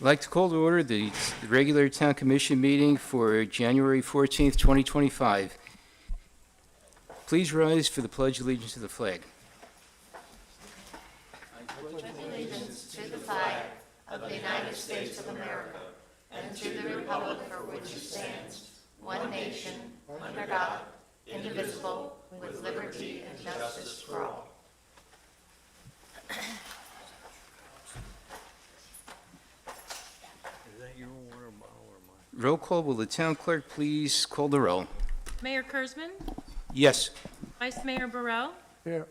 I'd like to call to order the regular Town Commission meeting for January 14th, 2025. Please rise for the Pledge of Allegiance to the flag. Allegiance to the flag of the United States of America and to the republic for which it stands, one nation, under God, indivisible, with liberty and justice for all. Is that your water bottle or mine? Roll call, will the town clerk please call the roll? Mayor Kurzman, Yes. Vice Mayor Burrell, Here.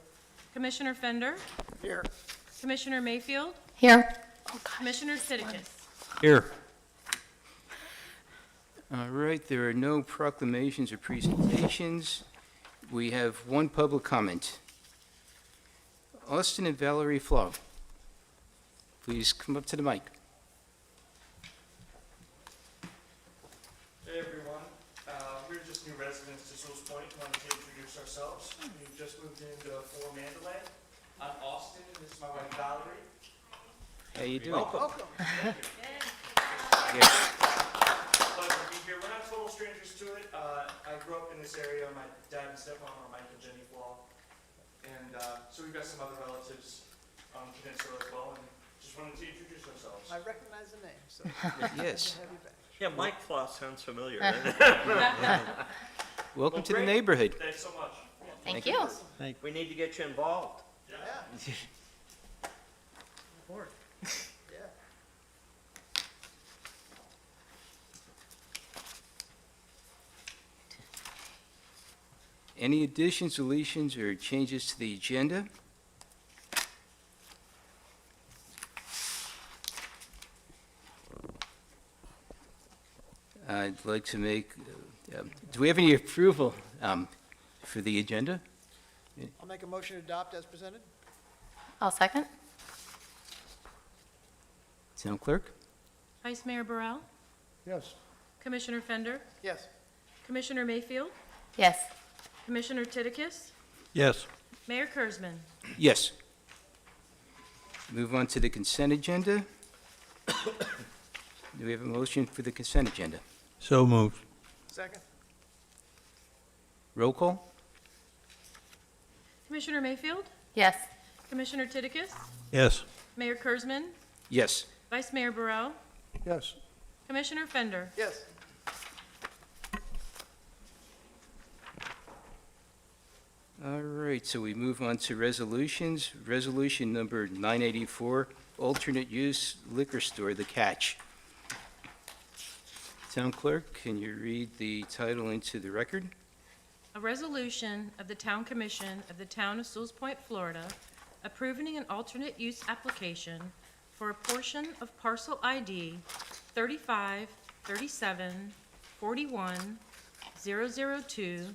Commissioner Fender, Here. Commissioner Mayfield, Here. Commissioner Titicus. Here. All right, there are no proclamations or presentations. We have one public comment. Austin and Valerie Flo, please come up to the mic. Hey everyone, we're just new residents to Sewall Point, wanted to introduce ourselves. We just moved into Fort Mandalay. I'm Austin, this is my wife Valerie. How you doing? Welcome. Yes. Pleasure to be here. We're not total strangers to it. I grew up in this area. My dad and stepmom are Mike and Jenny Flaw. And so we've got some other relatives on the peninsula as well, and just wanted to introduce ourselves. I recognize the name, so Yes. have you back. Yeah, Mike Floss sounds familiar. Welcome Well, to the great. neighborhood. Thanks so much. Thank you. We need to get you involved. Yeah. Yeah. Any additions, deletions, or changes to the agenda? I'd like to make, do we have any approval for the agenda? I'll make a motion to adopt as presented. I'll second. Town clerk? Vice Mayor Burrell, Yes. Commissioner Fender, Yes. Commissioner Mayfield, Yes. Commissioner Titicus, Yes. Mayor Kurzman. Yes. Move on to the consent agenda. Do we have a motion for the consent agenda? So moved. Second. Roll call? Commissioner Mayfield, Yes. Commissioner Titicus, Yes. Mayor Kurzman, Yes. Vice Mayor Burrell, Yes. Commissioner Fender. Yes. All right, so we move on to resolutions. Resolution number 984, alternate use liquor store, The Catch. Town clerk, can you read the title into the record? A resolution of the Town Commission of the Town of Sewell Point, Florida, approving an alternate use application for a portion of parcel ID 35, 37, 41, 002,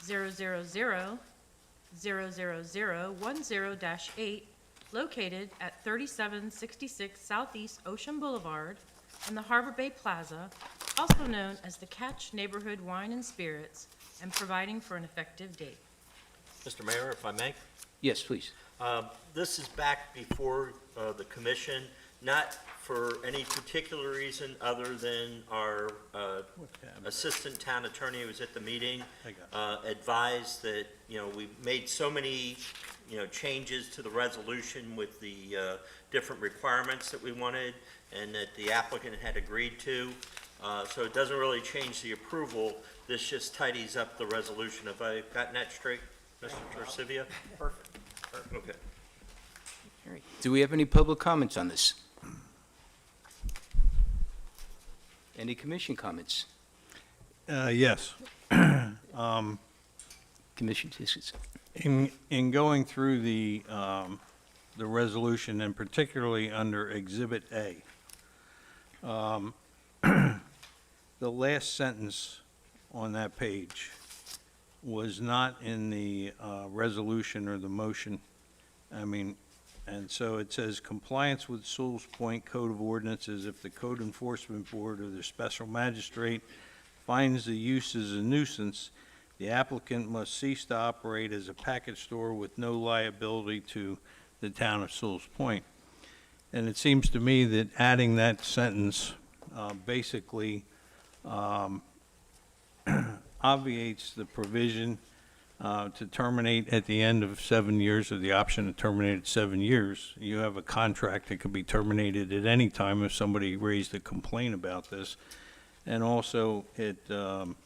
000, 00010-8, located at 3766 Southeast Ocean Boulevard in the Harbor Bay Plaza, also known as the Catch Neighborhood Wine and Spirits, and providing for an effective date. Mr. Mayor, if I may, Yes, please. this is back before the commission, not for any particular reason other than our assistant town attorney who was at the meeting advised that, we made so many, changes to the resolution with the different requirements that we wanted and that the applicant had agreed to. So it doesn't really change the approval. This just tidies up the resolution. Have I gotten that straight, Mr. Torcivia? Perfect. Okay. All right. Do we have any public comments on this? Any commission comments? Yes. Commission decisions. In going through the resolution, and particularly under Exhibit A, the last sentence on that page was not in the resolution or the motion. And so it says compliance with Sewell Point Code of Ordinances if the Code Enforcement Board or the Special Magistrate finds the use is a nuisance, the applicant must cease to operate as a package store with no liability to the town of Sewell Point. And it seems to me that adding that sentence basically obviates the provision to terminate at the end of 7 years, or the option to terminate at 7 years. You have a contract that could be terminated at any time if somebody raised a complaint about this. And also, it doesn't,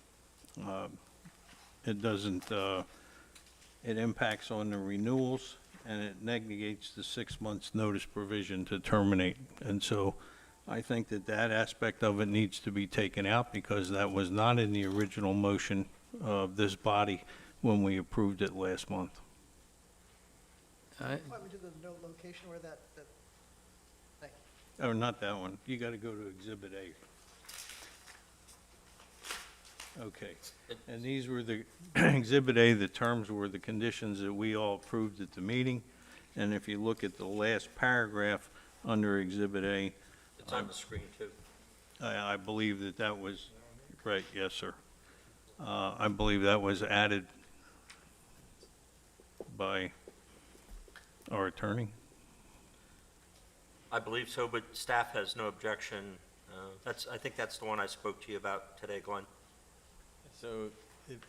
it impacts on the renewals, and it negates the 6 months notice provision to terminate. And so I think that that aspect of it needs to be taken out, because that was not in the original motion of this body when we approved it last month. I- Point me to the no location where that, thank you. Oh, not that one. You got to go to Exhibit A. Okay. And these were the, Exhibit A, the terms were the conditions that we all approved at the meeting. And if you look at the last paragraph under Exhibit A, It's on the screen, too. I believe that that was, right, yes, sir. I believe that was added by our attorney. I believe so, but staff has no objection. I think that's the one I spoke to you about today, Glenn. So, would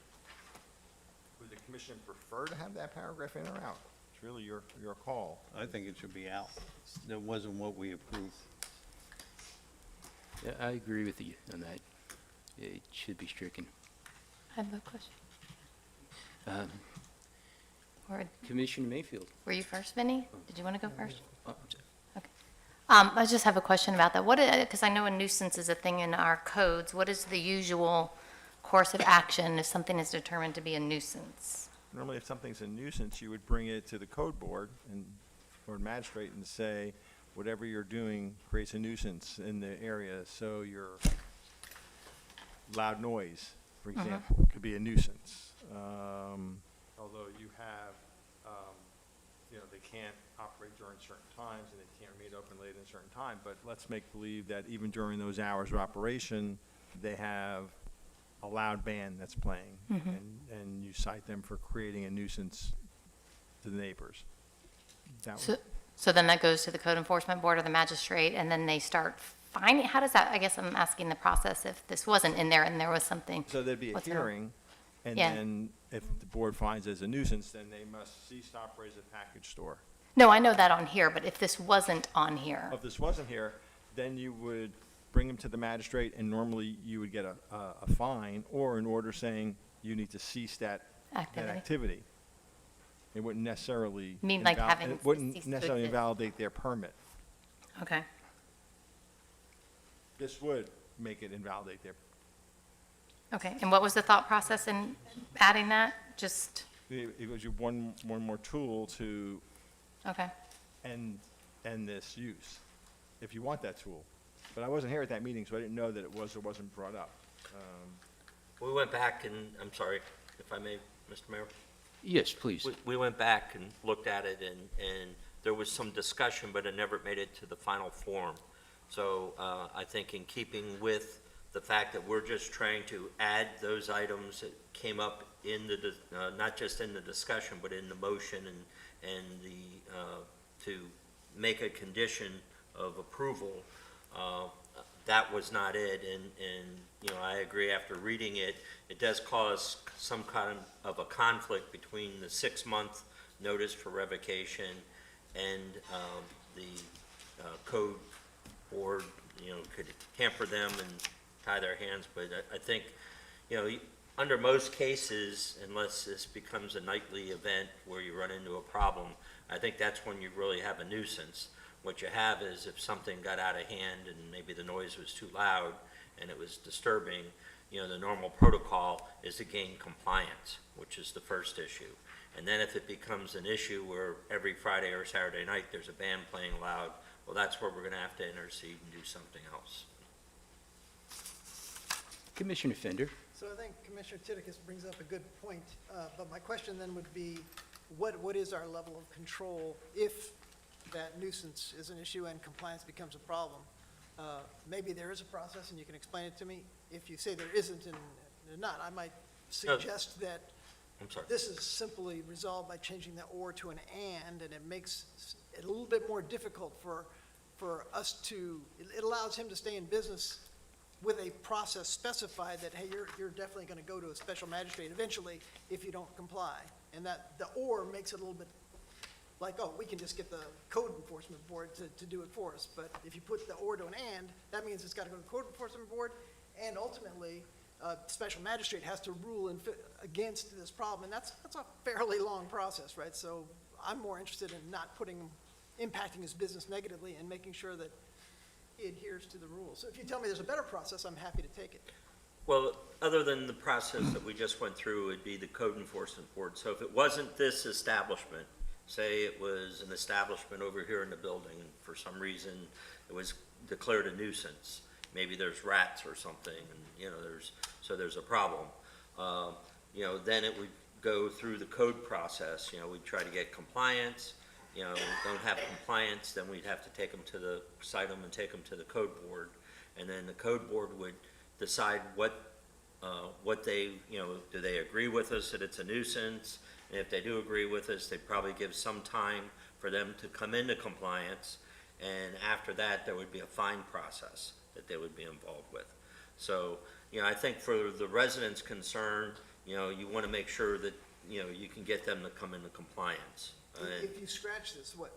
the commission prefer to have that paragraph in or out? It's really your call. I think it should be out. That wasn't what we approved. Yeah, I agree with you on that. It should be stricken. I have a question. Um, Or Commissioner Mayfield. were you first, Vinnie? Did you want to go first? Oh, I'm sorry. I just have a question about that. What, because I know a nuisance is a thing in our codes. What is the usual course of action if something is determined to be a nuisance? Normally, if something's a nuisance, you would bring it to the code board or magistrate and say, whatever you're doing creates a nuisance in the area, so your loud noise, for example, could be a nuisance. Although you have, they can't operate during certain times, and they can't remain open late at a certain time, but let's make believe that even during those hours of operation, they have a loud band that's playing, and you cite them for creating a nuisance to the neighbors. That would- So then that goes to the code enforcement board or the magistrate, and then they start finding, how does that, I guess I'm asking the process if this wasn't in there and there was something. So there'd be a What's it on? hearing, and Yeah. then if the board finds as a nuisance, then they must cease to operate as a package store. No, I know that on here, but if this wasn't on here, If this wasn't here, then you would bring them to the magistrate, and normally you would get a fine or an order saying you need to cease that Activity. activity. It wouldn't necessarily. Mean like having It wouldn't cease to necessarily exist. invalidate their permit. okay. This would make it invalidate their, Okay, and what was the thought process in adding that? Just, it was one more tool to okay, end this use, if you want that tool. But I wasn't here at that meeting, so I didn't know that it was or wasn't brought up. We went back and, I'm sorry, if I may, Mr. Mayor? Yes, please. We went back and looked at it, and there was some discussion, but it never made it to the final form. So I think in keeping with the fact that we're just trying to add those items that came up in the, not just in the discussion, but in the motion and to make a condition of approval, that was not it. And I agree, after reading it, it does cause some kind of a conflict between the 6-month notice for revocation and the code board, could hamper them and tie their hands. But I think, under most cases, unless this becomes a nightly event where you run into a problem, I think that's when you really have a nuisance. What you have is if something got out of hand and maybe the noise was too loud and it was disturbing, the normal protocol is to gain compliance, which is the first issue. And then if it becomes an issue where every Friday or Saturday night there's a band playing loud, well, that's where we're going to have to intercede and do something else. Commissioner Fender. So I think Commissioner Titicus brings up a good point, but my question then would be, what is our level of control if that nuisance is an issue and compliance becomes a problem? Maybe there is a process and you can explain it to me. If you say there isn't and not, I might suggest that I'm sorry. this is simply resolved by changing the or to an and it makes it a little bit more difficult for for us to, it allows him to stay in business with a process specified that, hey, you're definitely gonna go to a special magistrate eventually if you don't comply. And that, the or makes it a little bit like, oh, we can just get the code enforcement board to do it for us. But if you put the or to an and, that means it's gotta go to the code enforcement board, and ultimately, special magistrate has to rule against this problem, and that's a fairly long process, right? So I'm more interested in not impacting his business negatively and making sure that he adheres to the rules. So if you tell me there's a better process, I'm happy to take it. Well, other than the process that we just went through, it'd be the code enforcement board. So if it wasn't this establishment, say it was an establishment over here in the building, and for some reason it was declared a nuisance, maybe there's rats or something, and, you know, there's a problem, you know, then it would go through the code process. You know, we'd try to get compliance. You know, don't have compliance, then we'd have to cite them and take them to the code board. And then the code board would decide what they, you know, do they agree with us that it's a nuisance? And if they do agree with us, they'd probably give some time for them to come into compliance. And after that, there would be a fine process that they would be involved with. So, you know, I think for the residents concerned, you know, you want to make sure that, you know, you can get them to come into compliance. If you scratch this, what,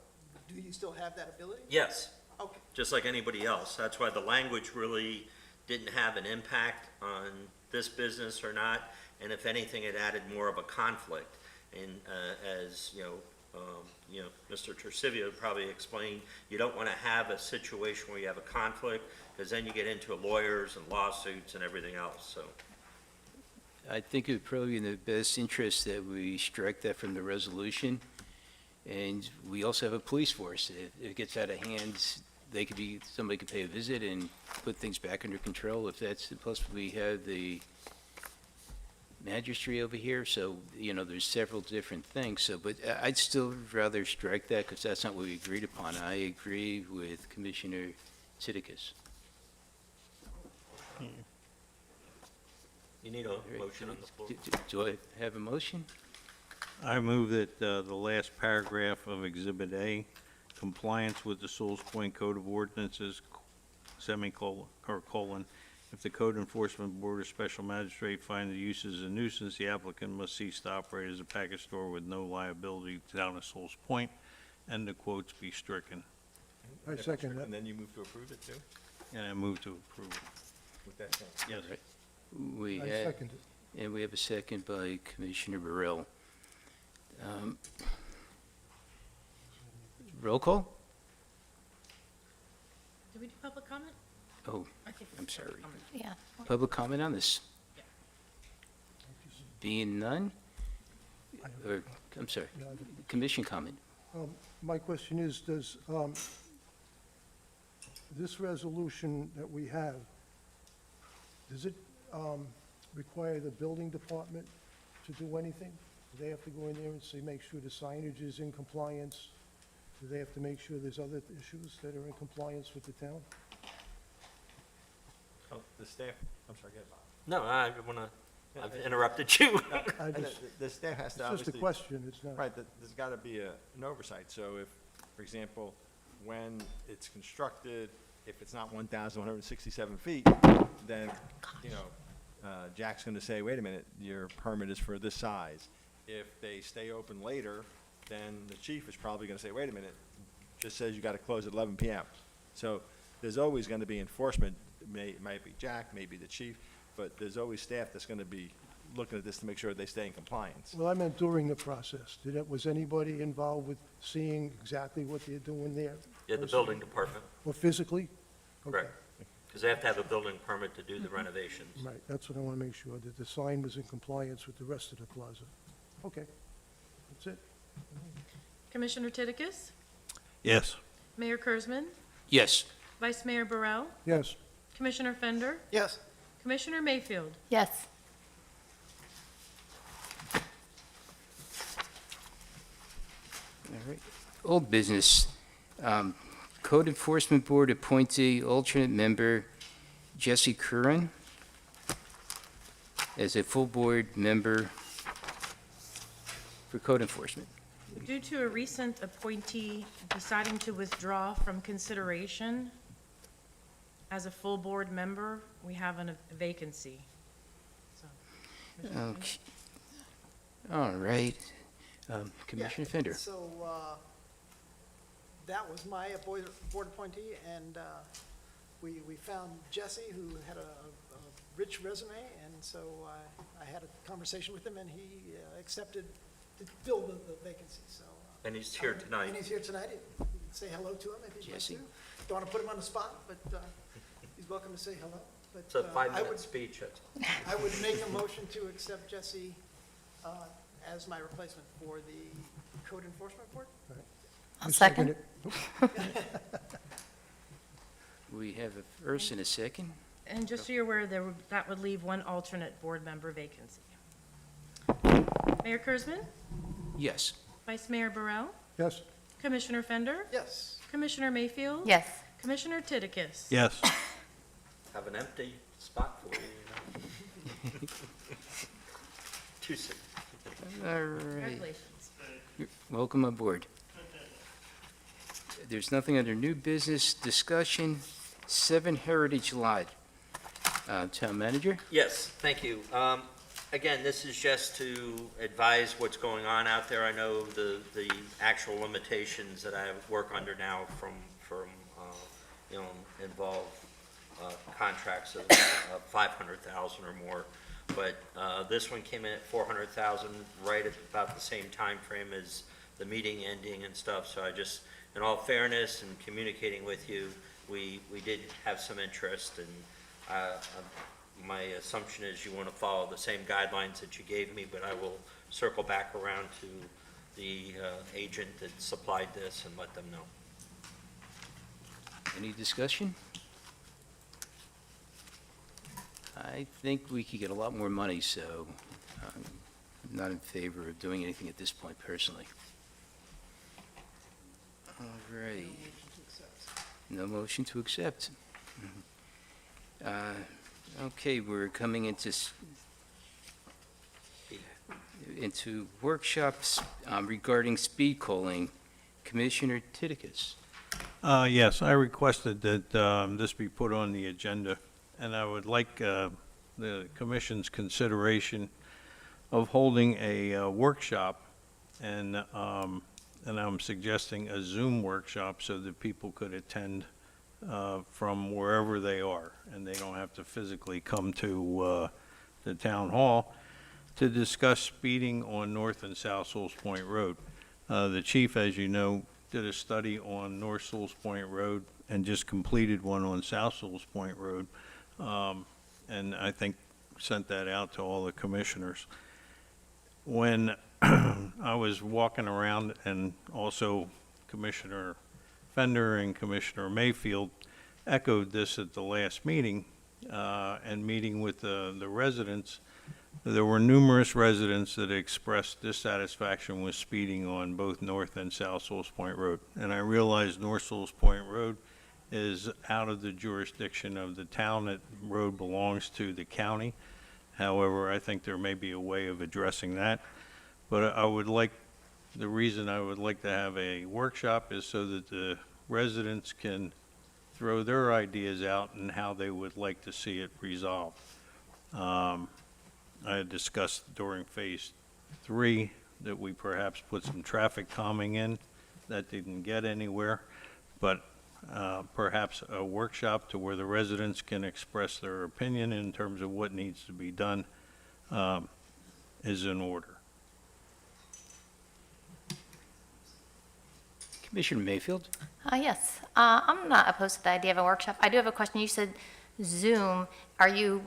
do you still have that ability? Yes, Okay. just like anybody else. That's why the language really didn't have an impact on this business or not, and if anything, it added more of a conflict. And as you know, Mr. Tercivia probably explained, you don't want to have a situation where you have a conflict, because then you get into lawyers and lawsuits and everything else. So, I think it would probably be in the best interest that we strike that from the resolution. And we also have a police force. If it gets out of hand, somebody could pay a visit and put things back under control if that's, plus we have the magistrate over here, so, you know, there's several different things, so, but I'd still rather strike that, because that's not what we agreed upon. I agree with Commissioner Titikus. you need a motion on the floor. Do I have a motion? I move that the last paragraph of Exhibit A, compliance with the Sewell's Point Code of Ordinances, semicolon, or colon, if the code enforcement board or special magistrate find the use is a nuisance, the applicant must cease to operate as a package store with no liability to town of Sewell's Point, and the quotes be stricken. I second that. And then you move to approve it too, And I move to approve it. with that change? Yes. We I had, second it. and we have a second by Commissioner Burrell. Roll call? Did we do public comment? Oh, I think I'm it's sorry. public comment. Yeah. Public comment on this? Yeah. Being none? Or, I'm sorry, commission comment? My question is, does this resolution that we have, does it require the building department to do anything? Do they have to go in there and say, make sure the signage is in compliance? Do they have to make sure there's other issues that are in compliance with the town? Oh, the staff, I'm sorry, go ahead, Bob. No, I wanna, I've interrupted you. I And just, the staff has it's to just a obviously. question, it's not. Right, there's got to be an oversight. So if, for example, when it's constructed, if it's not 1,167 feet, then, you know, Jack's going to say, wait a minute, your permit is for this size. If they stay open later, then the chief is probably going to say, wait a minute, just says you got to close at 11 p.m. So there's always going to be enforcement. It might be Jack, maybe the chief, but there's always staff that's going to be looking at this to make sure they stay in compliance. Well, I meant during the process. Was anybody involved with seeing exactly what they're doing there? Yeah, the building department, Or physically? Okay. correct. Because they have to have a building permit to do the renovations. Right, that's what I want to make sure, that the sign was in compliance with the rest of the plaza. Okay, that's it. Commissioner Titikus? Yes. Mayor Kurzman? Yes. Vice Mayor Burrell? Yes, Commissioner Fender? Yes. Commissioner Mayfield? Yes. All right. Old business. Code Enforcement Board appointee, alternate member Jesse Curran as a full board member for code enforcement. Due to a recent appointee deciding to withdraw from consideration as a full board member, we have a vacancy. So, Commissioner Fender? Okay. All right. Commissioner Yeah, Fender. So, that was my board appointee, and we found Jesse, who had a rich resume, and so I had a conversation with him, and he accepted to fill the vacancy, so. And he's here tonight. And he's here tonight. You can say hello to him if you'd like Jesse. to. Don't want to put him on the spot, but he's welcome to say hello. But, It's a I 5-minute would- speech. I would make a motion to accept Jesse as my replacement for the Code Enforcement Board. I'll second. it. We have a first and a second. And just so you're aware, that would leave one alternate board member vacancy. Mayor Kurzman, Yes. Vice Mayor Burrell, Yes, Commissioner Fender, Yes. Commissioner Mayfield. Yes. Commissioner Titicus. Yes. Have an empty spot for you, you know? Two seats. All right. Congratulations. Welcome aboard. There's nothing under new business discussion. 7 Heritage Lot. Town Manager? Yes, thank you. Again, this is just to advise what's going on out there. I know the actual limitations that I work under now from you know, involve contracts of 500,000 or more. But this one came in at 400,000, right at about the same time frame as the meeting ending and stuff. So I just, in all fairness and communicating with you, we did have some interest, and my assumption is you want to follow the same guidelines that you gave me, but I will circle back around to the agent that supplied this and let them know. Any discussion? I think we could get a lot more money, so I'm not in favor of doing anything at this point personally. All right. No motion to accept. Okay, we're coming into workshops regarding speed calling. Commissioner Titicus. Yes, I requested that this be put on the agenda, and I would like the commission's consideration of holding a workshop, and I'm suggesting a Zoom workshop so that people could attend from wherever they are, and they don't have to physically come to the town hall to discuss speeding on North and South Sewell Point Road. The chief, as you know, did a study on North Sewell Point Road and just completed one on South Sewell Point Road, and I think sent that out to all the commissioners. When I was walking around, and also Commissioner Fender and Commissioner Mayfield echoed this at the last meeting, and meeting with the residents, there were numerous residents that expressed dissatisfaction with speeding on both North and South Sewell Point Road. And I realize North Sewell Point Road is out of the jurisdiction of the town. That road belongs to the county. However, I think there may be a way of addressing that. But the reason I would like to have a workshop is so that the residents can throw their ideas out and how they would like to see it resolved. I had discussed during Phase 3 that we perhaps put some traffic calming in. That didn't get anywhere, but perhaps a workshop to where the residents can express their opinion in terms of what needs to be done is in order. Commissioner Mayfield? Yes, I'm not opposed to the idea of a workshop. I do have a question. You said Zoom. Are you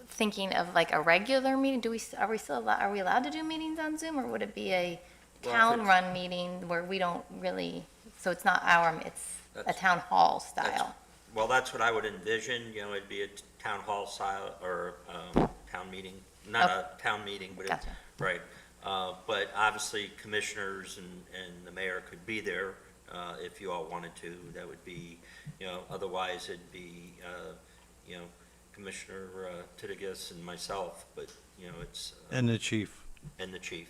thinking of like a regular meeting? Are we allowed to do meetings on Zoom, or would it be a Well, if town-run meeting where we don't really, so it's not it's a That's- town hall style? Well, that's what I would envision, you know, it'd be a town hall style, or town meeting, not a town meeting, but, Gotcha. right. But obviously, commissioners and the mayor could be there if you all wanted to. That would be, you know, otherwise it'd be, you know, Commissioner Titicus and myself, but, you know, it's, And the chief. and the chief.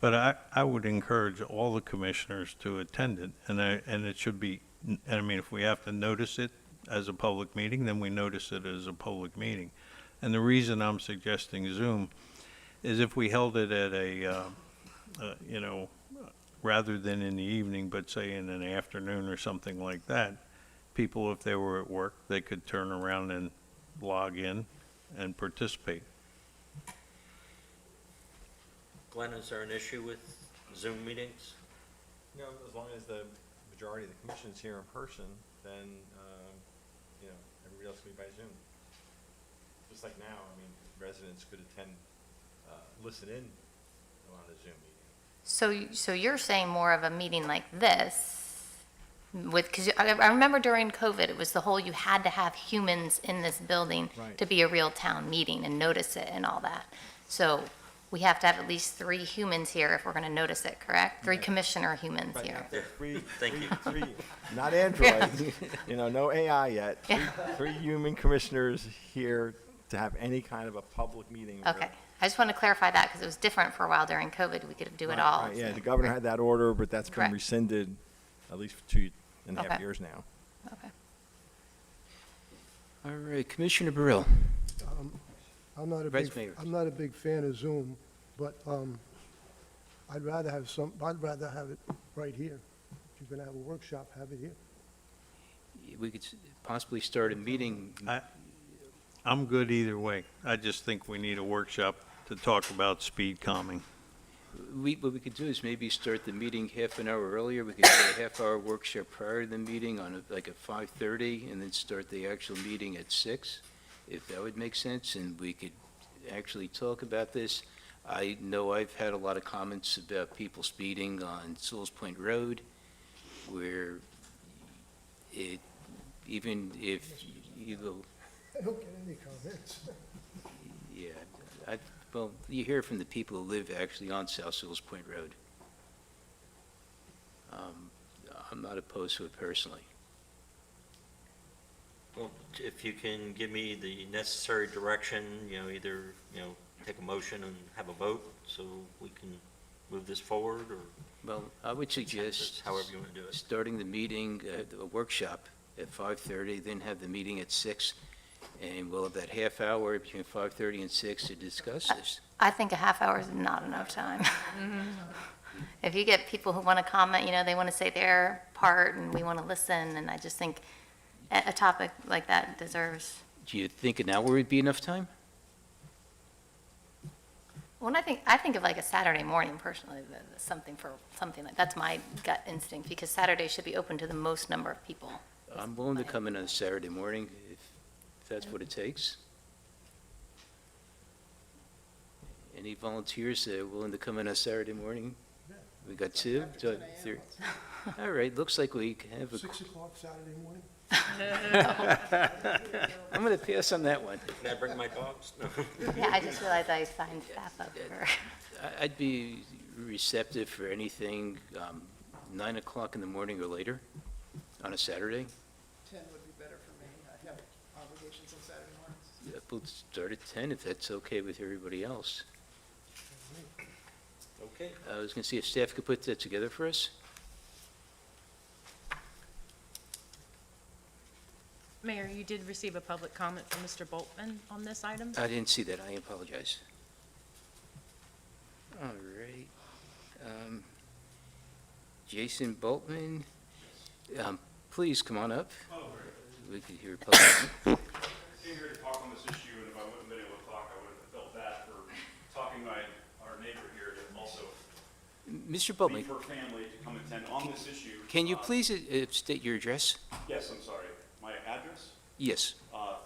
But I would encourage all the commissioners to attend it, and it should be, I mean, if we have to notice it as a public meeting, then we notice it as a public meeting. And the reason I'm suggesting Zoom is if we held it at you know, rather than in the evening, but say in an afternoon or something like that, people, if they were at work, they could turn around and log in and participate. Glenn, is there an issue with Zoom meetings? You know, as long as the majority of the commission's here in person, then, you know, everybody else can be by Zoom. Just like now, I mean, residents could attend, listen in on a Zoom meeting. So you're saying more of a meeting like this with, because I remember during COVID, it was the whole, you had to have humans in this building Right. to be a real town meeting and notice it and all that. So we have to have at least 3 humans here if we're going to notice it, correct? 3 commissioner humans Right, here. Thank you. Three, not Android, you know, no AI yet. Three human commissioners here to have any kind of a public meeting. Okay. I just want to clarify that because it was different for a while during COVID. We could do it all. Right, yeah, the governor had that order, but that's been Correct. rescinded at least for 2.5 Okay. years now. Okay. All right, Commissioner Burrill. I'm not a Vice big, Mayor. I'm not a big fan of Zoom, but I'd rather have it right here. If you're gonna have a workshop, have it here. We could possibly start a meeting. I'm good either way. I just think we need a workshop to talk about speed calming. What we could do is maybe start the meeting half an hour earlier. We could do a half-hour workshop prior to the meeting on like at 5:30, and then start the actual meeting at 6, if that would make sense, and we could actually talk about this. I know I've had a lot of comments about people speeding on Sewell's Point Road, where even if you go, I don't get any comments. yeah, well, you hear from the people who live actually on South Sewell's Point Road. I'm not opposed to it personally. Well, if you can give me the necessary direction, you know, either, you know, take a motion and have a vote so we can move this forward, or Well, I would suggest however you want to do it. starting the meeting, a workshop at 5:30, then have the meeting at 6, and we'll have that half hour between 5:30 and 6 to discuss this. I think a half hour is not enough time. If you get people who want to comment, you know, they want to say their part and we want to listen, and I just think a topic like that deserves. Do you think an hour would be enough time? Well, I think of like a Saturday morning personally, something like, that's my gut instinct, because Saturday should be open to the most number of people. I'm willing to come in on a Saturday morning if that's what it takes. Any volunteers that are willing to come in on Saturday morning? We got 2? After 10 a.m. All right, looks like we have a, 6 o'clock Saturday morning? I'm going to pass on that one. Can I bring my dogs? No. Yeah, I just realized I signed staff up for. I'd be receptive for anything 9 o'clock in the morning or later on a Saturday. 10 would be better for me. I have obligations on Saturday mornings. We'll start at 10 if that's okay with everybody else. Okay. I was going to see if staff could put that together for us. Mayor, you did receive a public comment from Mr. Boltman on this item? I didn't see that. I apologize. All right. Jason Boltman, please come on up. We could hear public. Came here to talk on this issue, and if I wouldn't have been able to talk, I would have felt bad for talking to our neighbor here to also Mr. speak Boltman, for her family to come attend on this issue. can you please state your address? Yes, I'm sorry. My address, Yes.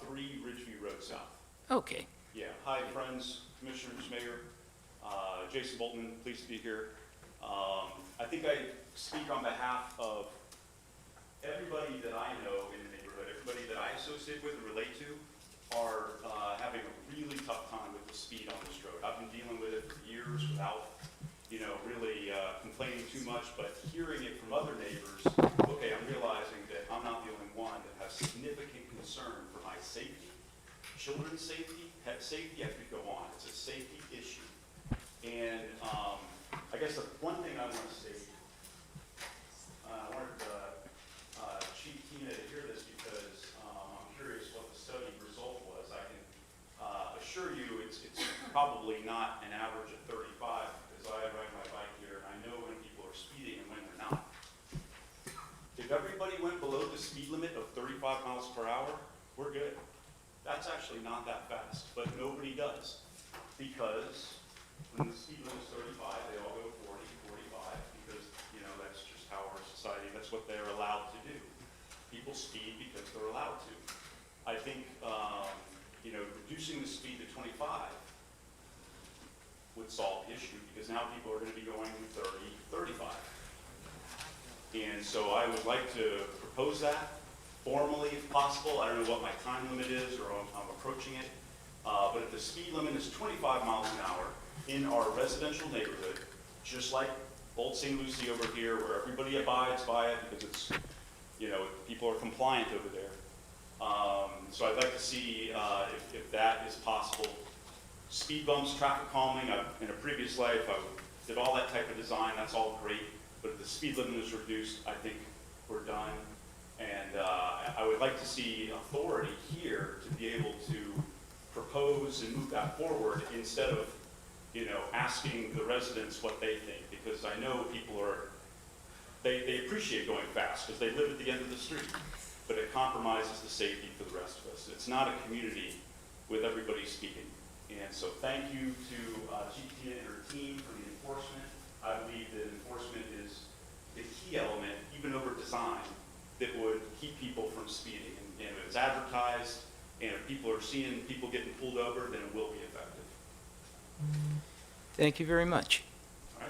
3 Ridgeview Road South. Okay. Yeah, hi, friends, commissioners, mayor, Jason Boltman, pleased to be here. I think I speak on behalf of everybody that I know in the neighborhood, everybody that I associate with and relate to are having a really tough time with the speed on this road. I've been dealing with it for years without, you know, really complaining too much, but hearing it from other neighbors, okay, I'm realizing that I'm not the only one that has significant concern for my safety, children's safety, pet safety, I could go on. It's a safety issue. And I guess the one thing I want to say, I wanted Chief Tina to hear this because I'm curious what the study result was. I can assure you it's probably not an average of 35 because I ride my bike here and I know when people are speeding and when they're not. If everybody went below the speed limit of 35 miles per hour, we're good. That's actually not that fast, but nobody does. Because when the speed limit is 35, they all go 40, 45, because, that's just how our society, that's what they're allowed to do. People speed because they're allowed to. I think, reducing the speed to 25 would solve the issue, because now people are going to be going 30, 35. And so I would like to propose that formally if possible. I don't know what my time limit is, or I'm approaching it. But if the speed limit is 25 miles an hour in our residential neighborhood, just like Old St. Lucie over here, where everybody abides by it because it's, people are compliant over there. So I'd like to see if that is possible. Speed bumps, traffic calming, in a previous life, I did all that type of design, that's all great. But if the speed limit is reduced, I think we're done. And I would like to see authority here to be able to propose and move that forward instead of, asking the residents what they think. Because I know people they appreciate going fast because they live at the end of the street, but it compromises the safety for the rest of us. It's not a community with everybody speaking. And so thank you to Chief Tina and her team for the enforcement. I believe that enforcement is the key element, even over design, that would keep people from speeding. And if it's advertised, and if people are seeing people getting pulled over, then it will be effective. Thank you very much. All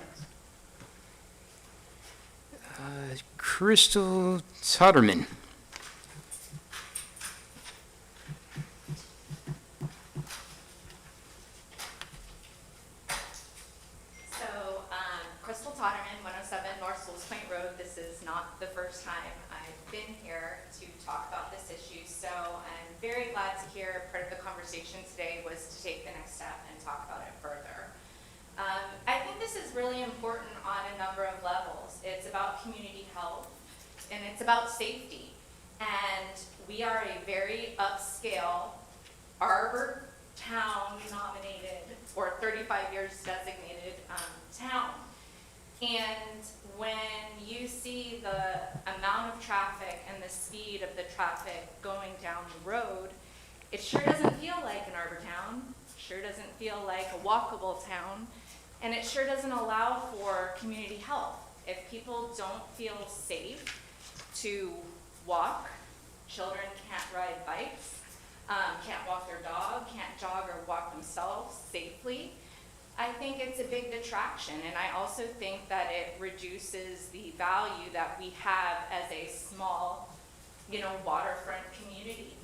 right? Crystal Totterman. So, Crystal Totterman, 107 North Sewell Point Road. This is not the first time I've been here to talk about this issue, so I'm very glad to hear part of the conversation today was to take the next step and talk about it further. I think this is really important on a number of levels. It's about community health, and it's about safety. And we are a very upscale, Arbor Town nominated, or 35 years designated town. And when you see the amount of traffic and the speed of the traffic going down the road, it sure doesn't feel like an Arbor Town, sure doesn't feel like a walkable town, and it sure doesn't allow for community health. If people don't feel safe to walk, children can't ride bikes, can't walk their dog, can't jog or walk themselves safely, I think it's a big detraction. And I also think that it reduces the value that we have as a small, waterfront community.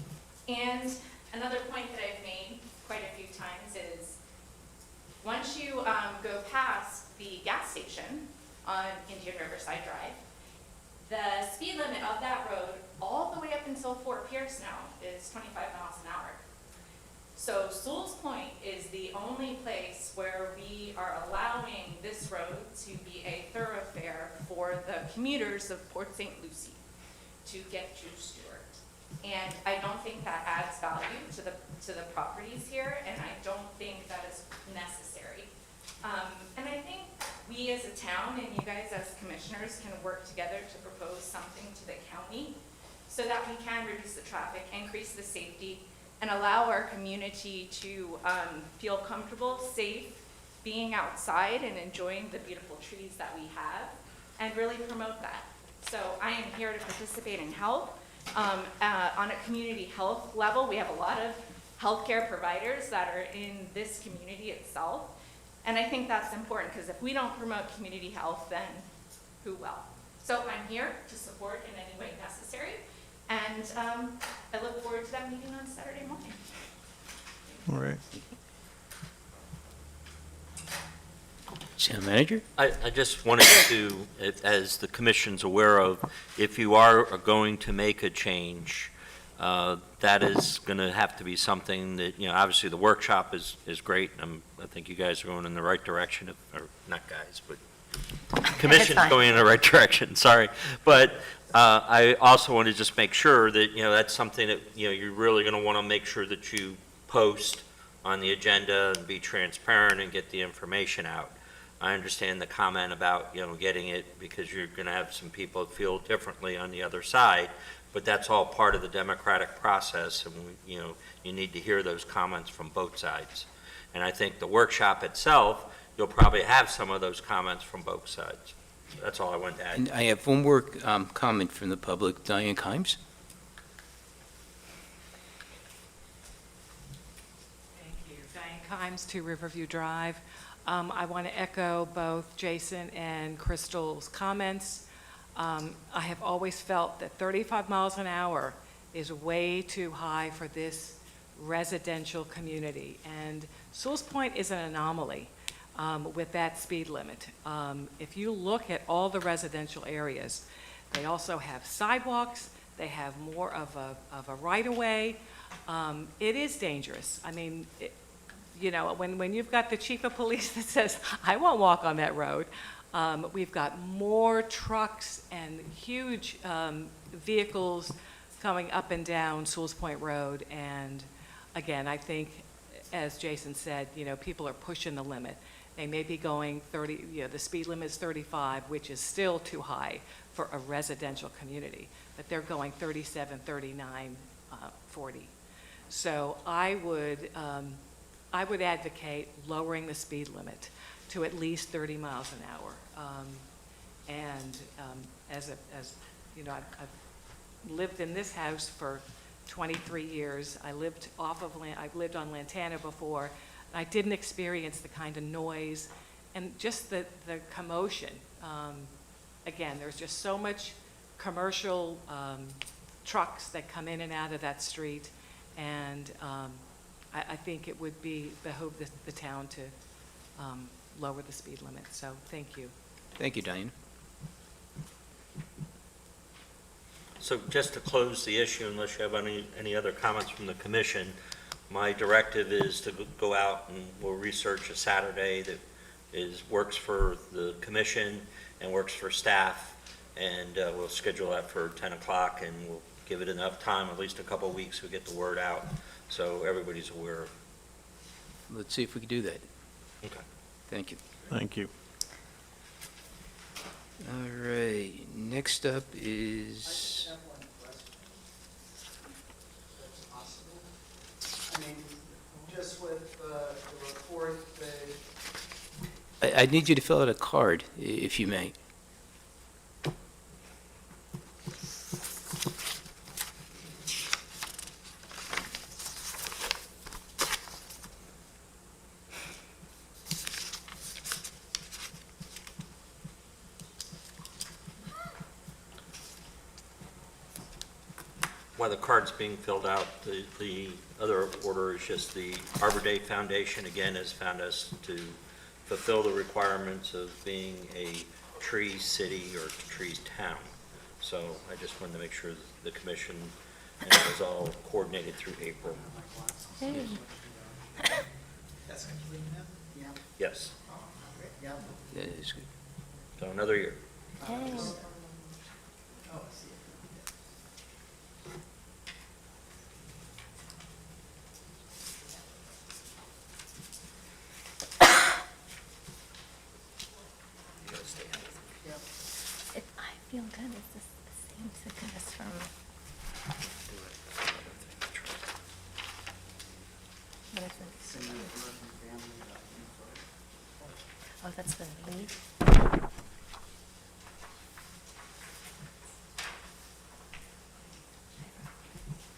And another point that I've made quite a few times is, once you go past the gas station on Indian Riverside Drive, the speed limit of that road all the way up until Fort Pierce now is 25 miles an hour. So Sewell's Point is the only place where we are allowing this road to be a thoroughfare for the commuters of Port St. Lucie to get to Stewart. And I don't think that adds value to the properties here, and I don't think that is necessary. And I think we as a town and you guys as commissioners can work together to propose something to the county so that we can reduce the traffic, increase the safety, and allow our community to feel comfortable, safe, being outside and enjoying the beautiful trees that we have, and really promote that. So I am here to participate in health. On a community health level, we have a lot of healthcare providers that are in this community itself. And I think that's important, because if we don't promote community health, then who will? So I'm here to support in any way necessary. And I look forward to that meeting on Saturday morning. All right. Town Manager? I just wanted to, as the commission's aware of, if you are going to make a change, that is going to have to be something that, obviously the workshop is great. I think you guys are going in the right direction, or not guys, but Commission's fine. going in the right direction, sorry. But I also want to just make sure that, that's something that, you're really going to want to make sure that you post on the agenda and be transparent and get the information out. I understand the comment about, getting it because you're going to have some people that feel differently on the other side, but that's all part of the democratic process, and, you need to hear those comments from both sides. And I think the workshop itself, you'll probably have some of those comments from both sides. That's all I wanted to add. And I have one more comment from the public. Diane Kimes? Thank you. Diane Kimes, 2 Riverview Drive. I want to echo both Jason and Crystal's comments. I have always felt that 35 miles an hour is way too high for this residential community. And Sewell's Point is an anomaly with that speed limit. If you look at all the residential areas, they also have sidewalks, they have more of a right-of-way. It is dangerous. I mean, when you've got the chief of police that says, I won't walk on that road, we've got more trucks and huge vehicles coming up and down Sewell's Point Road. And again, I think, as Jason said, people are pushing the limit. They may be going 30, the speed limit is 35, which is still too high for a residential community, but they're going 37, 39, 40. So I would advocate lowering the speed limit to at least 30 miles an hour. I've lived in this house for 23 years. I've lived on Lantana before. I didn't experience the kind of noise and just the commotion. Again, there's just so much commercial trucks that come in and out of that street, and I think it would behoove the town to lower the speed limit. So thank you. Thank you, Diane. So just to close the issue, unless you have any other comments from the commission, my directive is to go out and we'll research a Saturday that works for the commission and works for staff, and we'll schedule that for 10 o'clock, and we'll give it enough time, at least a couple of weeks, to get the word out so everybody's aware. Let's see if we can do that. Okay. Thank you. Thank you. All right, next up is, have one question. If that's possible. I mean, just with the report, I need you to fill out a card, if you may. While the card's being filled out, the other order is just the Arbor Day Foundation, again, has found us to fulfill the requirements of being a tree city or tree town. So I just wanted to make sure that the commission, and it was all coordinated through April. that's complete now? Yeah. Yes, Yeah. That is good. so another year. Oh, I see. You gotta stay healthy. I feel good. It's the same sickness from, what is it? Oh, that's the leaf?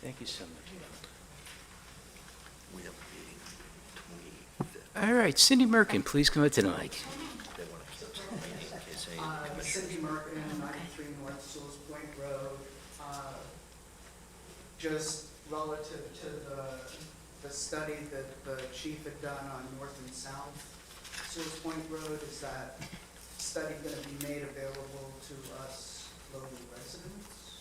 Thank you so much. We have a meeting 25th. All right, Cindy Merkin, please come up to the mic. They want to keep some meeting in case any commissioners. Cindy Merkin, 93 North Sewell's Point Road. Just relative to the study that the chief had done on north and south Sewell's Point Road, is that study going to be made available to us local residents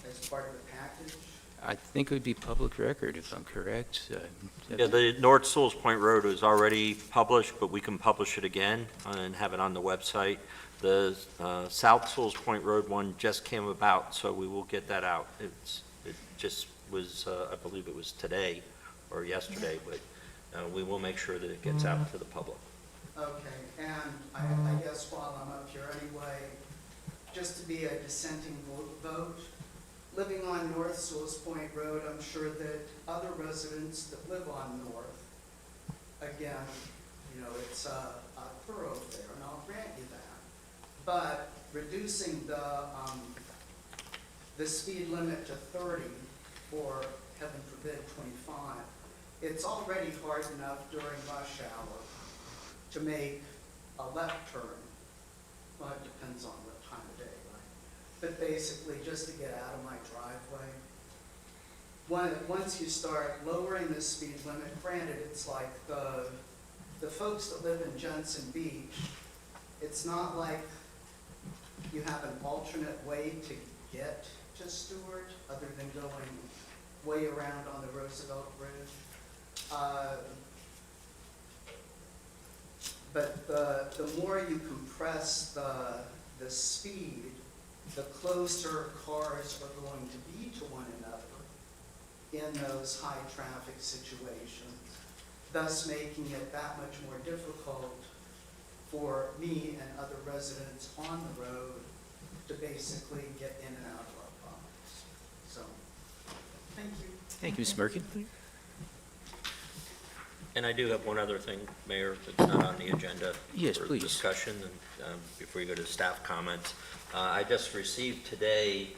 as part of the package? I think it would be public record, if I'm correct. Yeah, the North Sewell's Point Road was already published, but we can publish it again and have it on the website. The South Sewell's Point Road one just came about, so we will get that out. It just was, I believe it was today or yesterday, but we will make sure that it gets out to the public. Okay, and I guess while I'm up here anyway, just to be a dissenting vote, living on North Sewell's Point Road, I'm sure that other residents that live on North, again, you know, it's a thoroughfare, and I'll grant you that. But reducing the speed limit to 30, or heaven forbid, 25, it's already hard enough during rush hour to make a left turn. Well, it depends on what time of day, right? But basically, just to get out of my driveway. Once you start lowering the speed limit, granted, it's like the folks that live in Jensen Beach, it's not like you have an alternate way to get to Stewart other than going way around on the Roosevelt Bridge. But the more you compress the speed, the closer cars are going to be to one another in those high-traffic situations, thus making it that much more difficult for me and other residents on the road to basically get in and out of our properties. So, thank you. Thank you, Ms. Merkin. And I do have one other thing, Mayor, that's not on the agenda. Yes, for please. discussion, and before you go to staff comments. I just received today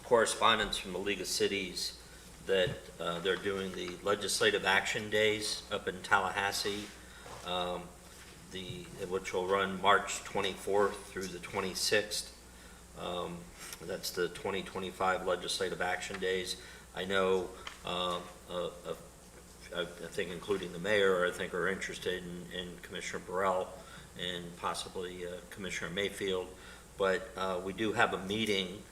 correspondence from the League of Cities that they're doing the Legislative Action Days up in Tallahassee, which will run March 24th through the 26th. That's the 2025 Legislative Action Days. I know I think including the mayor, I think are interested in Commissioner Burrell and possibly Commissioner Mayfield. But we do have a meeting,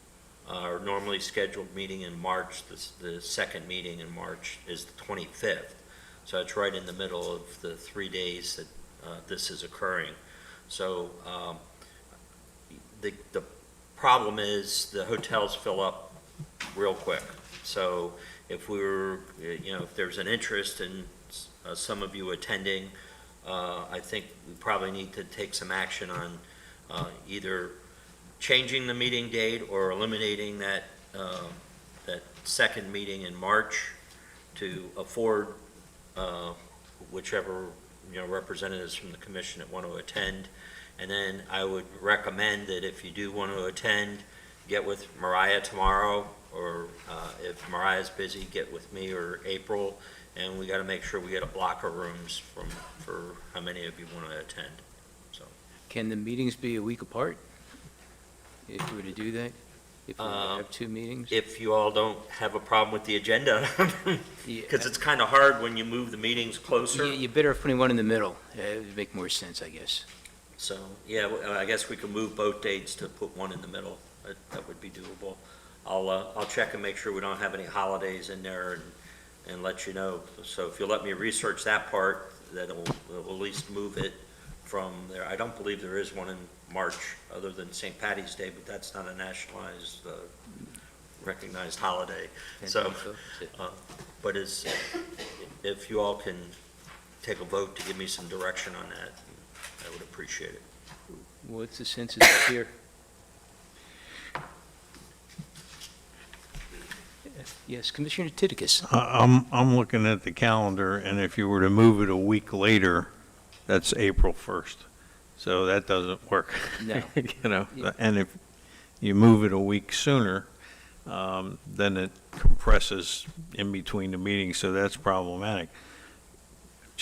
our normally scheduled meeting in March. The second meeting in March is the 25th. So it's right in the middle of the 3 days that this is occurring. So the problem is the hotels fill up real quick. So if if there's an interest in some of you attending, I think we probably need to take some action on either changing the meeting date or eliminating that second meeting in March to afford whichever representatives from the commission that want to attend. And then I would recommend that if you do want to attend, get with Mariah tomorrow, or if Mariah's busy, get with me or April, and we got to make sure we get a block of rooms for how many of you want to attend. So Can the meetings be a week apart? If we were to do that? If we were to have two meetings? if you all don't have a problem with the agenda, because it's kind of hard when you move the meetings closer. You're better off putting one in the middle. It would make more sense, I guess. So, yeah, I guess we could move both dates to put one in the middle. That would be doable. I'll check and make sure we don't have any holidays in there and let you know. So if you'll let me research that part, that'll at least move it from there. I don't believe there is one in March other than St. Patty's Day, but that's not a nationalized, recognized holiday. So, but if you all can take a vote to give me some direction on that, I would appreciate it. What's the census up here? Yes, Commissioner Titikus. I'm looking at the calendar, and if you were to move it a week later, that's April 1st. So that doesn't work. No. And if you move it a week sooner, then it compresses in between the meetings, so that's problematic.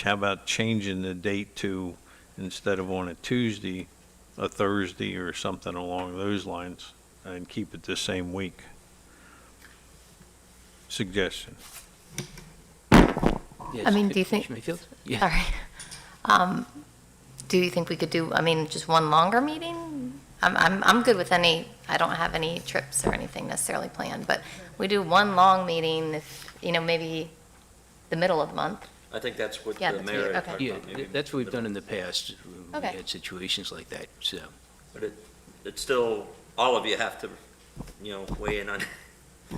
How about changing the date to, instead of on a Tuesday, a Thursday or something along those lines, and keep it the same week? Suggestion. Yes, I mean, do you think- Commissioner Mayfield? Yeah. Sorry. Do you think we could do, just one longer meeting? I'm good with any I don't have any trips or anything necessarily planned, but we do one long meeting if, maybe the middle of the month. I think that's what Yeah, the that's mayor weird. had Okay. talked Yeah, about. maybe that's what we've middle. done in the past. We Okay. had situations like that, so. But it's still, all of you have to, weigh in on it,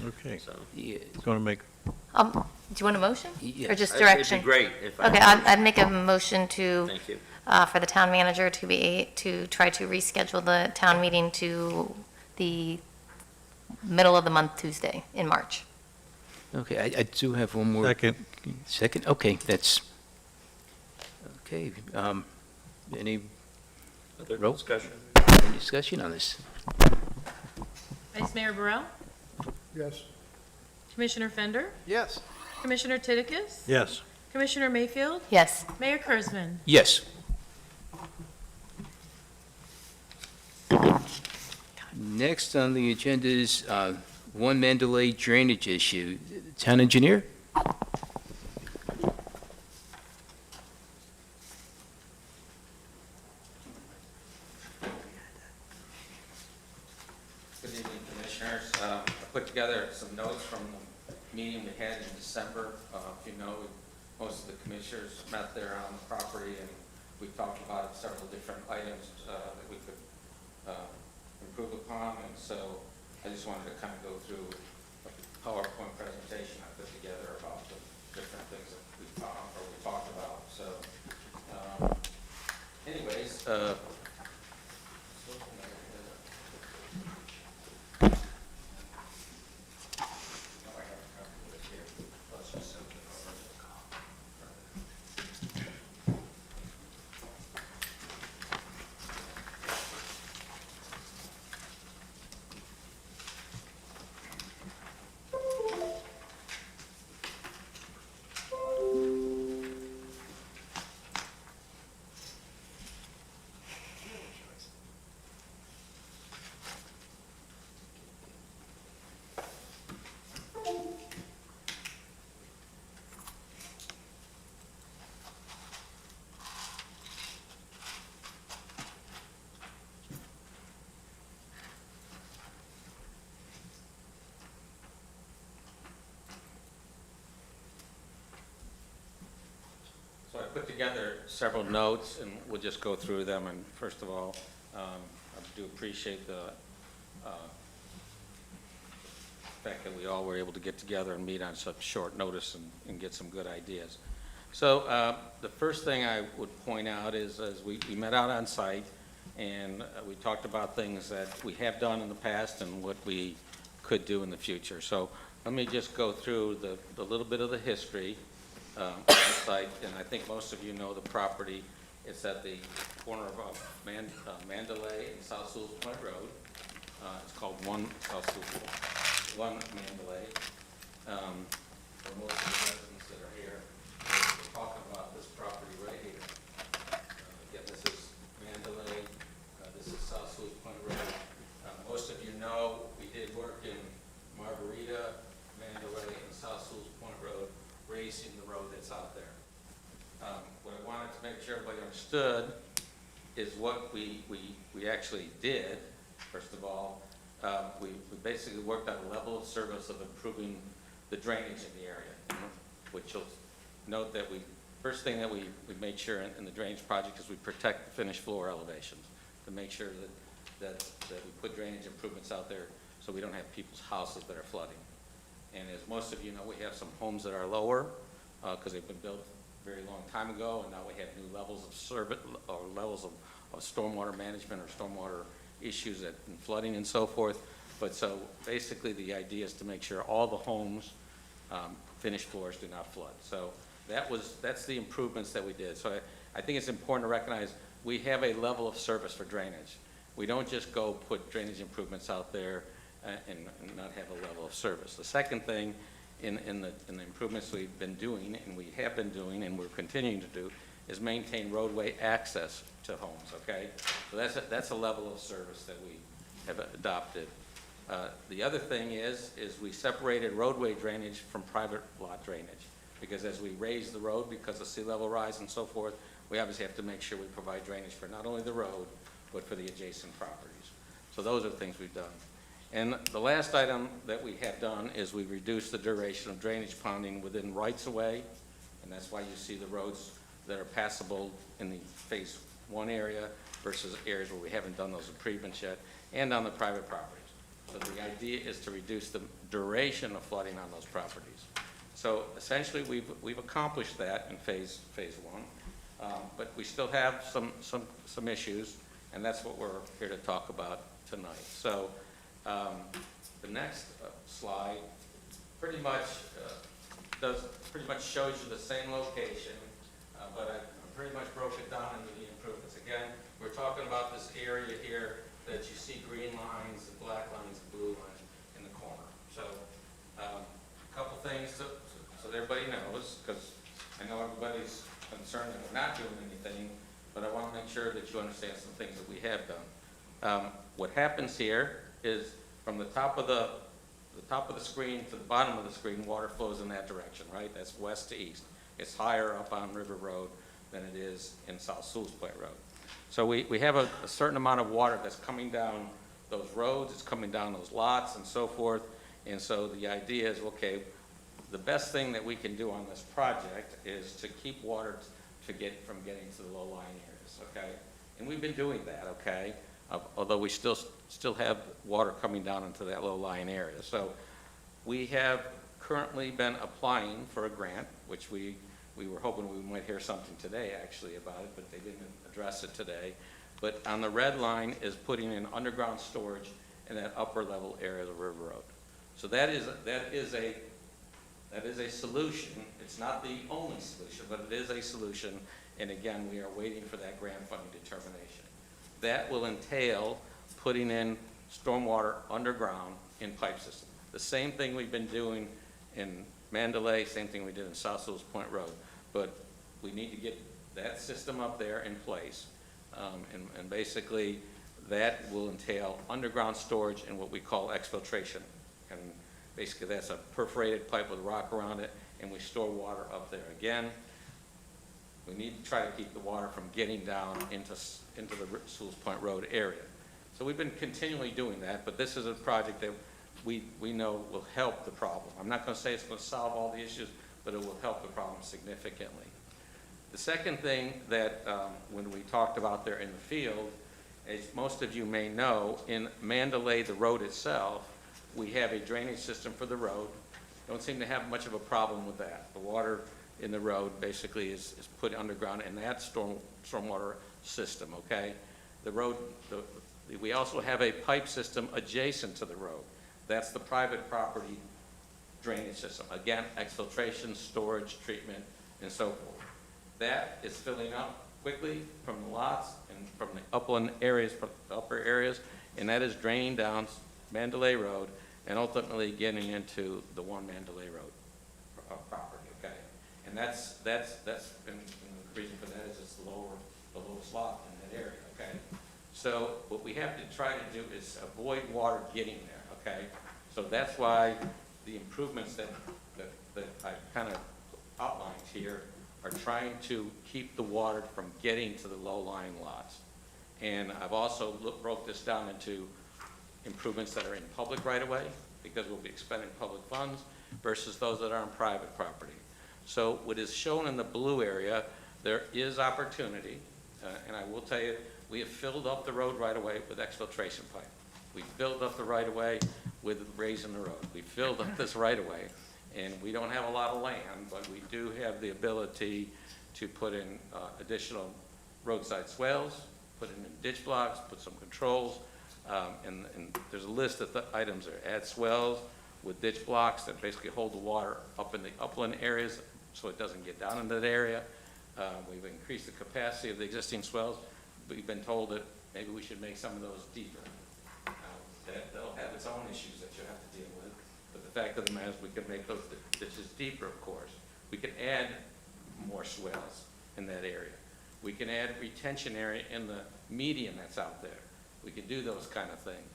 Okay, so. Yeah, going to make, Do you want a motion? Or Yes. just direction? It'd be great if I. Okay, I'd make a motion to, Thank you. for the town manager to try to reschedule the town meeting to the middle of the month Tuesday in March. okay, I do have one more. second, Second, okay, that's, okay, any Other Roll. discussion? discussion on this? Vice Mayor Burrell? Yes. Commissioner Fender? Yes. Commissioner Titicus? yes. Commissioner Mayfield? Yes. Mayor Kurzman? Yes. Next on the agenda is One Mandalay drainage issue. Town engineer? Good evening, Commissioners. I put together some notes from the meeting we had in December. If you know, most of the commissioners met there on the property, and we talked about several different items that we could improve upon. And so I just wanted to kind of go through a PowerPoint presentation I put together about the different things that we found or we talked about. So anyways, So I put together several notes, and we'll just go through them. And first of all, I do appreciate the fact that we all were able to get together and meet on such short notice and get some good ideas. So the first thing I would point out is we met out on site, and we talked about things that we have done in the past and what we could do in the future. So let me just go through the little bit of the history on the site, and I think most of you know the property. It's at the corner of Mandalay and South Sewell Point Road. It's called One Mandalay. For most of the residents that are here, we're talking about this property right here. Again, this is Mandalay, this is South Sewell Point Road. Most of you know, we did work in Margarita, Mandalay, and South Sewell Point Road, raising the road that's out there. What I wanted to make sure everybody understood is what we actually did. First of all, we basically worked on a level of service of improving the drainage in the area, which you'll note that first thing that we made sure in the drainage project is we protect the finished floor elevations to make sure that we put drainage improvements out there so we don't have people's houses that are flooding. And as most of you know, we have some homes that are lower because they've been built a very long time ago, and now we have new levels of service or levels of stormwater management or stormwater issues and flooding and so forth. But so basically the idea is to make sure all the homes, finished floors do not flood. So that's the improvements that we did. So I think it's important to recognize we have a level of service for drainage. We don't just go put drainage improvements out there and not have a level of service. The second thing in the improvements we've been doing, and we have been doing, and we're continuing to do, is maintain roadway access to homes, okay? So that's a level of service that we have adopted. The other thing is we separated roadway drainage from private lot drainage, because as we raise the road because of sea level rise and so forth, we obviously have to make sure we provide drainage for not only the road, but for the adjacent properties. So those are the things we've done. And the last item that we have done is we reduced the duration of drainage ponding within rights-of-way, and that's why you see the roads that are passable in the Phase 1 area versus areas where we haven't done those improvements yet, and on the private properties. So the idea is to reduce the duration of flooding on those properties. So essentially, we've accomplished that in Phase 1, but we still have some issues, and that's what we're here to talk about tonight. So the next slide pretty much shows you the same location, but I pretty much broke it down into the improvements. Again, we're talking about this area here that you see green lines, the black lines, the blue lines in the corner. So a couple things so that everybody knows, because I know everybody's concerned that we're not doing anything, but I want to make sure that you understand some things that we have done. What happens here is from the top of the screen to the bottom of the screen, water flows in that direction, right? That's west to east. It's higher up on River Road than it is in South Sewell's Point Road. So we have a certain amount of water that's coming down those roads, it's coming down those lots and so forth. And so the idea is, okay, the best thing that we can do on this project is to keep water from getting to the low-lying areas, okay? And we've been doing that, okay? Although we still have water coming down into that low-lying area. So we have currently been applying for a grant, which we were hoping we might hear something today, actually, about it, but they didn't address it today. But on the red line is putting in underground storage in that upper level area of the River Road. So that is a solution. It's not the only solution, but it is a solution. And again, we are waiting for that grant funding determination. That will entail putting in stormwater underground in pipe system. The same thing we've been doing in Mandalay, same thing we did in South Sewell's Point Road. But we need to get that system up there in place. And basically, that will entail underground storage and what we call exfiltration. And basically, that's a perforated pipe with rock around it, and we store water up there. Again, we need to try to keep the water from getting down into the Sewell's Point Road area. So we've been continually doing that, but this is a project that we know will help the problem. I'm not going to say it's going to solve all the issues, but it will help the problem significantly. The second thing that when we talked about there in the field, as most of you may know, in Mandalay, the road itself, we have a drainage system for the road. Don't seem to have much of a problem with that. The water in the road basically is put underground in that stormwater system, okay? The road, we also have a pipe system adjacent to the road. That's the private property drainage system. Again, exfiltration, storage, treatment, and so forth. That is filling up quickly from the lots and from the upland areas, from the upper areas, and that is draining down Mandalay Road and ultimately getting into the one Mandalay Road property, okay? And that's been, the reason for that is it's the lowest lot in that area, okay? So what we have to try to do is avoid water getting there, okay? So that's why the improvements that I kind of outlined here are trying to keep the water from getting to the low-lying lots. And I've also broke this down into improvements that are in public right-of-way, because we'll be expending public funds, versus those that are on private property. So what is shown in the blue area, there is opportunity, and I will tell you, we have filled up the road right-of-way with exfiltration pipe. We filled up the right-of-way with raising the road. We filled up this right-of-way, and we don't have a lot of land, but we do have the ability to put in additional roadside swales, put in ditch blocks, put some controls, and there's a list of the items there. Add swales with ditch blocks that basically hold the water up in the upland areas so it doesn't get down into that area. We've increased the capacity of the existing swales. We've been told that maybe we should make some of those deeper. That'll have its own issues that you have to deal with. But the fact of the matter is we can make those ditches deeper, of course. We can add more swales in that area. We can add retention area in the median that's out there. We can do those kind of things.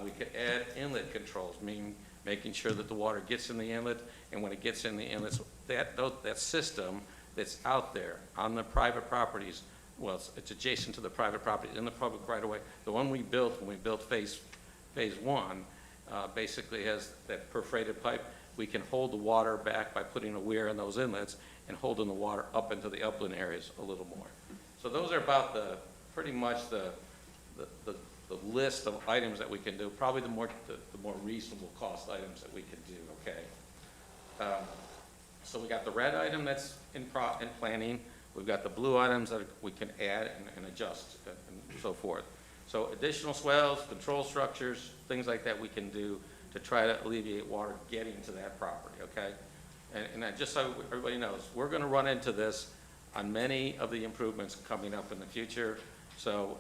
We could add inlet controls, meaning making sure that the water gets in the inlet, and when it gets in the inlets, that system that's out there on the private properties, well, it's adjacent to the private property, in the public right-of-way. The one we built, when we built phase one, basically has that perforated pipe. We can hold the water back by putting a weir in those inlets and holding the water up into the upland areas a little more. So those are about pretty much the list of items that we can do, probably the more reasonable cost items that we can do, okay? So we got the red item that's in planning, we've got the blue items that we can add and adjust and so forth. So additional swells, control structures, things like that we can do to try to alleviate water getting to that property, okay? And just so everybody knows, we're gonna run into this on many of the improvements coming up in the future. So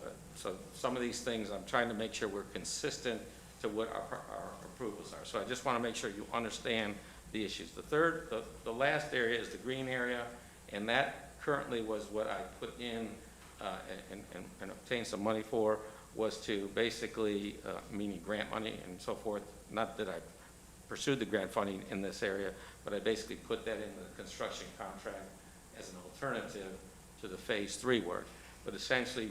some of these things, I'm trying to make sure we're consistent to what our approvals are. So I just wanna make sure you understand the issues. The last area is the green area, and that currently was what I put in and obtained some money for, was to basically, meaning grant money and so forth, not that I pursued the grant funding in this area, but I basically put that in the construction contract as an alternative to the phase 3 work, but essentially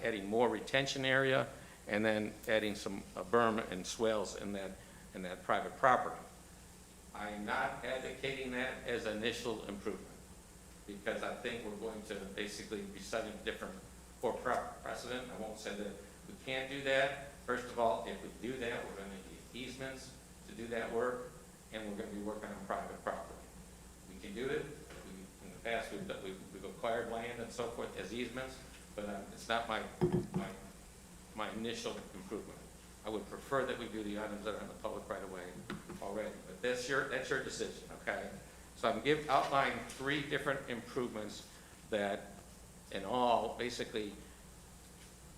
adding more retention area and then adding some berm and swales in that private property. I'm not advocating that as initial improvement, because I think we're going to basically be setting different for precedent. I won't say that we can't do that. First of all, if we do that, we're going to need easements to do that work, and we're going to be working on private property. We can do it. In the past, we've acquired land and so forth as easements, but it's not my initial improvement. I would prefer that we do the items that are in the public right away already, but that's your decision, okay? So I'm outlining 3 different improvements that, in all, basically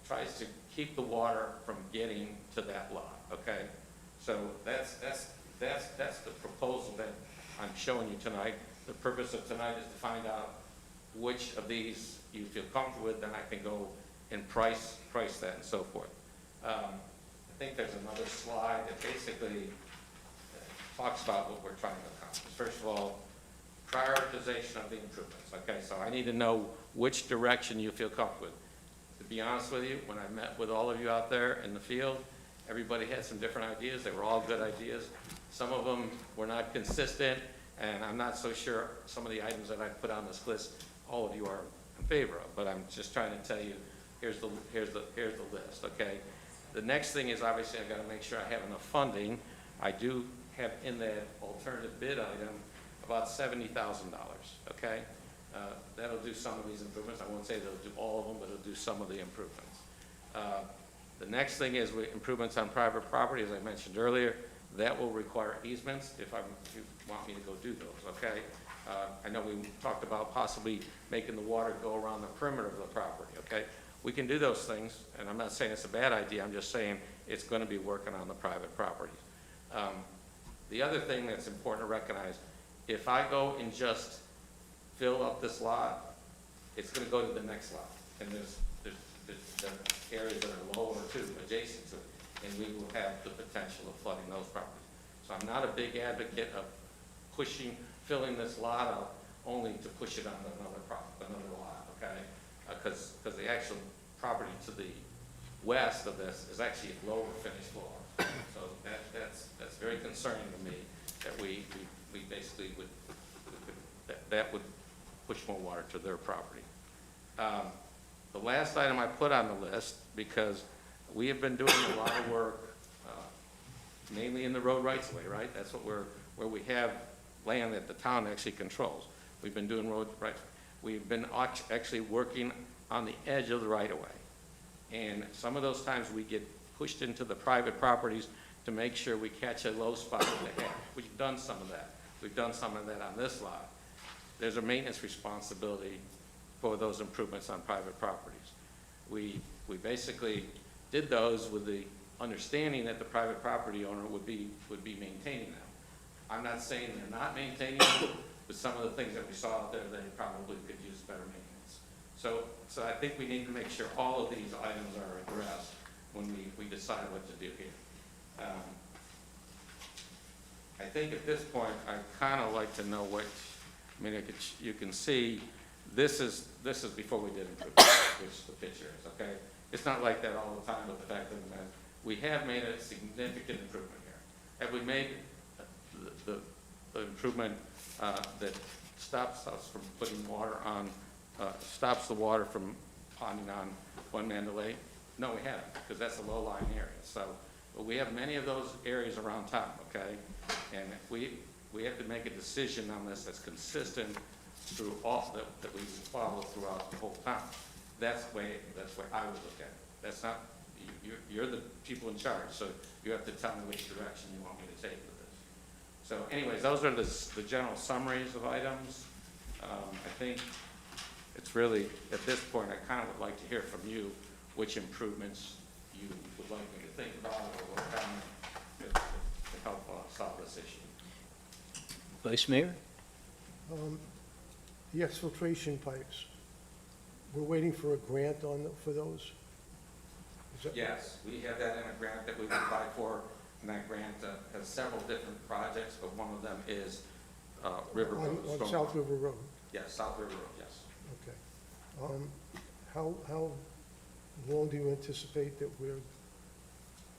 tries to keep the water from getting to that lot, okay? So that's the proposal that I'm showing you tonight. The purpose of tonight is to find out which of these you feel comfortable with, then I can go and price that and so forth. I think there's another slide that basically talks about what we're trying to accomplish. First of all, prioritization of the improvements, okay? So I need to know which direction you feel comfortable with. To be honest with you, when I met with all of you out there in the field, everybody had some different ideas. They were all good ideas. Some of them were not consistent, and I'm not so sure some of the items that I put on this list, all of you are in favor of, but I'm just trying to tell you, here's the list, okay? The next thing is, obviously, I've got to make sure I have enough funding. I do have in that alternative bid item about $70,000, okay? That'll do some of these improvements. I won't say that'll do all of them, but it'll do some of the improvements. The next thing is improvements on private property, as I mentioned earlier. That will require easements if you want me to go do those, okay? I know we talked about possibly making the water go around the perimeter of the property, okay? We can do those things, and I'm not saying it's a bad idea. I'm just saying it's going to be working on the private properties. The other thing that's important to recognize, if I go and just fill up this lot, it's going to go to the next lot, and there's areas that are lower too, adjacent to it, and we will have the potential of flooding those properties. So I'm not a big advocate of filling this lot up only to push it onto another lot, okay? Because the actual property to the west of this is actually a lower finished floor. So that's very concerning to me, that we basically that would push more water to their property. The last item I put on the list, because we have been doing a lot of work, mainly in the road rights of way, right? That's where we have land that the town actually controls. We've been doing road rights. We've been actually working on the edge of the right of way. And some of those times we get pushed into the private properties to make sure we catch a low spot that they have. We've done some of that. We've done some of that on this lot. There's a maintenance responsibility for those improvements on private properties. We basically did those with the understanding that the private property owner would be maintaining them. I'm not saying they're not maintaining them, but some of the things that we saw out there, they probably could use better maintenance. So I think we need to make sure all of these items are addressed when we decide what to do here. I think at this point, I'd kind of like to know you can see this is before we did improvements, which the picture is, okay? It's not like that all the time, but the fact of the matter, we have made a significant improvement here. Have we made the improvement that stops us from putting water on, stops the water from ponding on One Mandalay? No, we haven't, because that's a low-lying area. So, but we have many of those areas around town, okay? And we have to make a decision on this that's consistent through all, that we follow throughout the whole town. That's the way I would look at it. That's not, you're the people in charge, so you have to tell me which direction you want me to take with this. So anyways, those are the general summaries of items. I think it's really, at this point, I kind of would like to hear from you which improvements you would like me to think about or work on to help solve this issue. Vice Mayor? The exfiltration pipes, we're waiting for a grant for those? Is that- Yes, we have that in a grant that we've applied for, and that grant has several different projects, but one of them is River Road. On South River Road, Yes, South River Road, yes. okay. How long do you anticipate that we're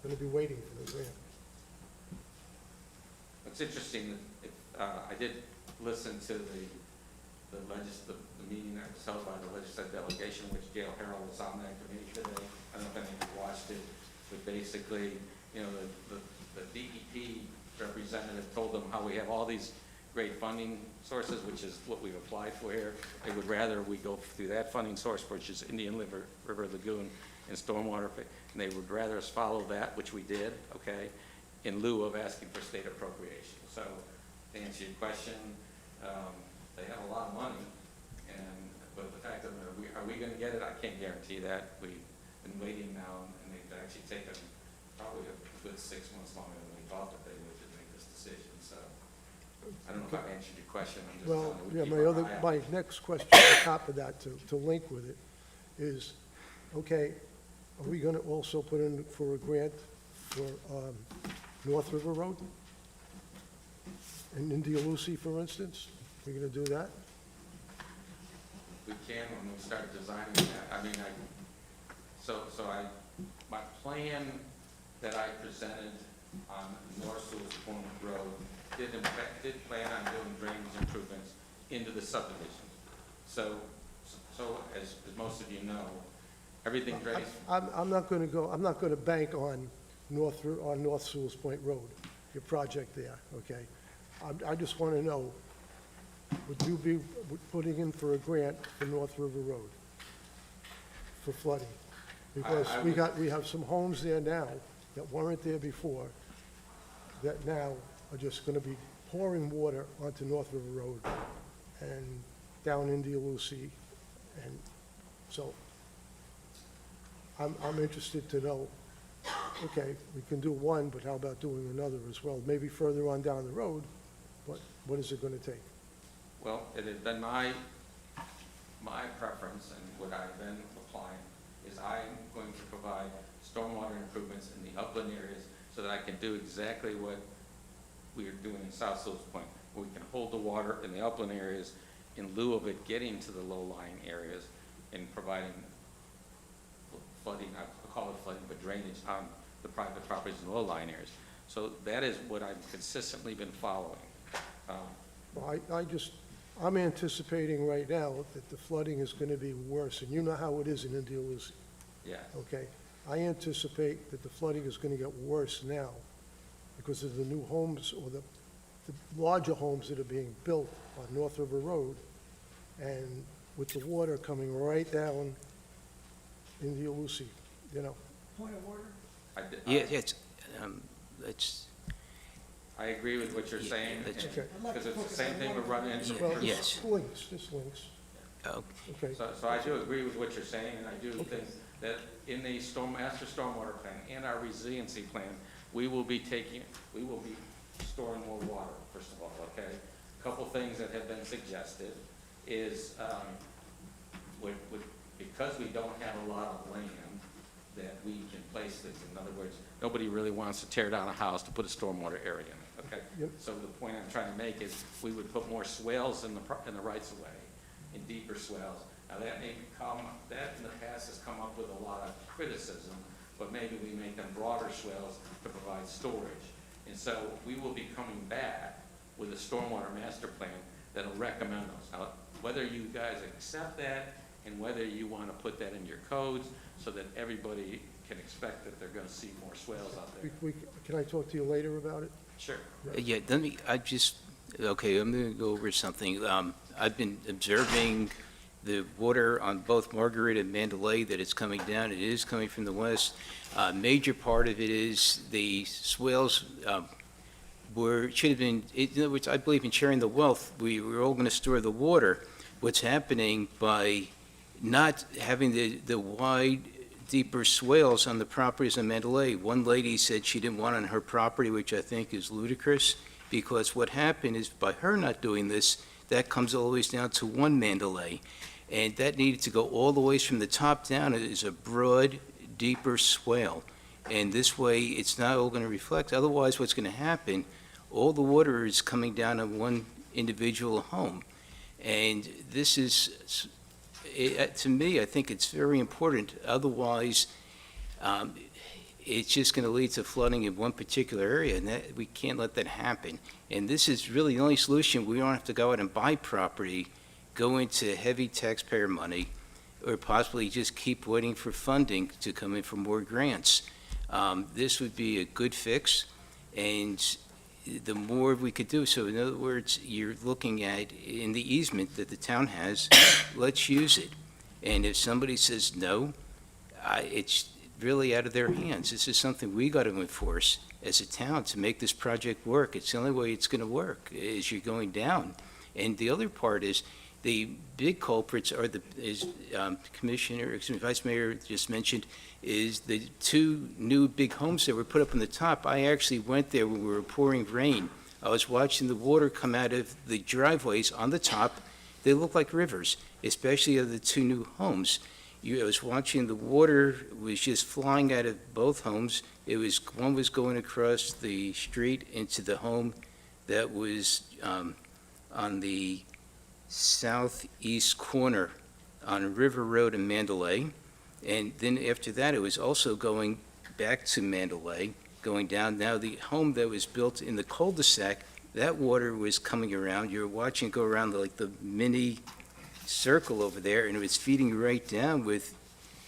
gonna be waiting for the grant? It's interesting, I did listen to the meeting that was held by the legislative delegation, which Gail Harrell was on that committee today. I don't know if any of you watched it, but basically, you know, the DEP representative told them how we have all these great funding sources, which is what we've applied for here. They would rather we go through that funding source, which is Indian River Lagoon and stormwater, and they would rather us follow that, which we did, okay, in lieu of asking for state appropriation. So, to answer your question, they have a lot of money, but the fact of it, are we gonna get it? I can't guarantee that. We've been waiting now, and they've actually taken probably a good 6 months longer than we thought that they would to make this decision, so. I don't know if I've answered your question. I'm just Well, telling you, yeah, we keep our eye my out. next question on top of that, to link with it, is, okay, are we gonna also put in for a grant for North River Road? In India Lucy, for instance? We're gonna do that? We can when we start designing that. I mean, my plan that I presented on North Sewell Point Road did plan on doing drainage improvements into the subdivision. So as most of you know, everything drains. I'm not gonna bank on North Sewell's Point Road, your project there, okay? I just wanna know, would you be putting in for a grant for North River Road for flooding? Because we have some homes there now that weren't there before, that now are just gonna be pouring water onto North River Road and down India Lucy, and so I'm interested to know, okay, we can do one, but how about doing another as well? Maybe further on down the road, what is it gonna take? Well, it had been my preference, and what I've been applying, is I'm going to provide stormwater improvements in the upland areas so that I can do exactly what we are doing in South Sewell's Point, where we can hold the water in the upland areas in lieu of it getting to the low-lying areas and providing flooding, I call it flooding, but drainage on the private properties in low-lying areas. So that is what I've consistently been following. Well, I'm anticipating right now that the flooding is gonna be worse, and you know how it is in India Lucy, Yeah. okay? I anticipate that the flooding is gonna get worse now because of the new homes, or the larger homes that are being built on North River Road, and with the water coming right down India Lucy, you know? Point of order? Yeah, it's, I agree with what you're saying, that's- Okay. because it's the same thing we're running into. Well, Yes. this links, oh, okay. So I do agree with what you're saying, and I do think that in the master stormwater plan and our resiliency plan, we will be storing more water, first of all, okay? A couple things that have been suggested is, because we don't have a lot of land, that we can place this, in other words, nobody really wants to tear down a house to put a stormwater area in it, okay? Yep. So the point I'm trying to make is, we would put more swales in the rights of way, and deeper swales. Now, that in the past has come up with a lot of criticism, but maybe we make them broader swales to provide storage. And so we will be coming back with a stormwater master plan that'll recommend those. Now, whether you guys accept that and whether you want to put that in your codes so that everybody can expect that they're going to see more swales out there. Can I talk to you later about it? Sure. Yeah, okay, I'm going to go over something. I've been observing the water on both Margarita and Mandalay, that it's coming down. It is coming from the west. Major part of it is the swales should have been, in other words, I believe in sharing the wealth. We were all going to store the water. What's happening by not having the wide, deeper swales on the properties in Mandalay? One lady said she didn't want it on her property, which I think is ludicrous, because what happened is by her not doing this, that comes all the way down to one Mandalay. And that needed to go all the way from the top down. It is a broad, deeper swale. And this way, it's not all going to reflect. Otherwise, what's going to happen, all the water is coming down on one individual home. And this is, to me, I think it's very important. Otherwise, it's just going to lead to flooding in one particular area, and we can't let that happen. And this is really the only solution. We don't have to go out and buy property, go into heavy taxpayer money, or possibly just keep waiting for funding to come in for more grants. This would be a good fix, and the more we could do. So in other words, you're looking at, in the easement that the town has, let's use it. And if somebody says no, it's really out of their hands. This is something we got to enforce as a town to make this project work. It's the only way it's going to work, is you're going down. And the other part is, the big culprits are Vice Mayor just mentioned, is the two new big homes that were put up on the top. I actually went there when we were pouring rain. I was watching the water come out of the driveways on the top. They look like rivers, especially of the two new homes. I was watching the water was just flying out of both homes. One was going across the street into the home that was on the southeast corner on River Road in Mandalay. And then after that, it was also going back to Mandalay, going down. Now, the home that was built in the cul-de-sac, that water was coming around. You were watching it go around like the mini circle over there, and it was feeding right down with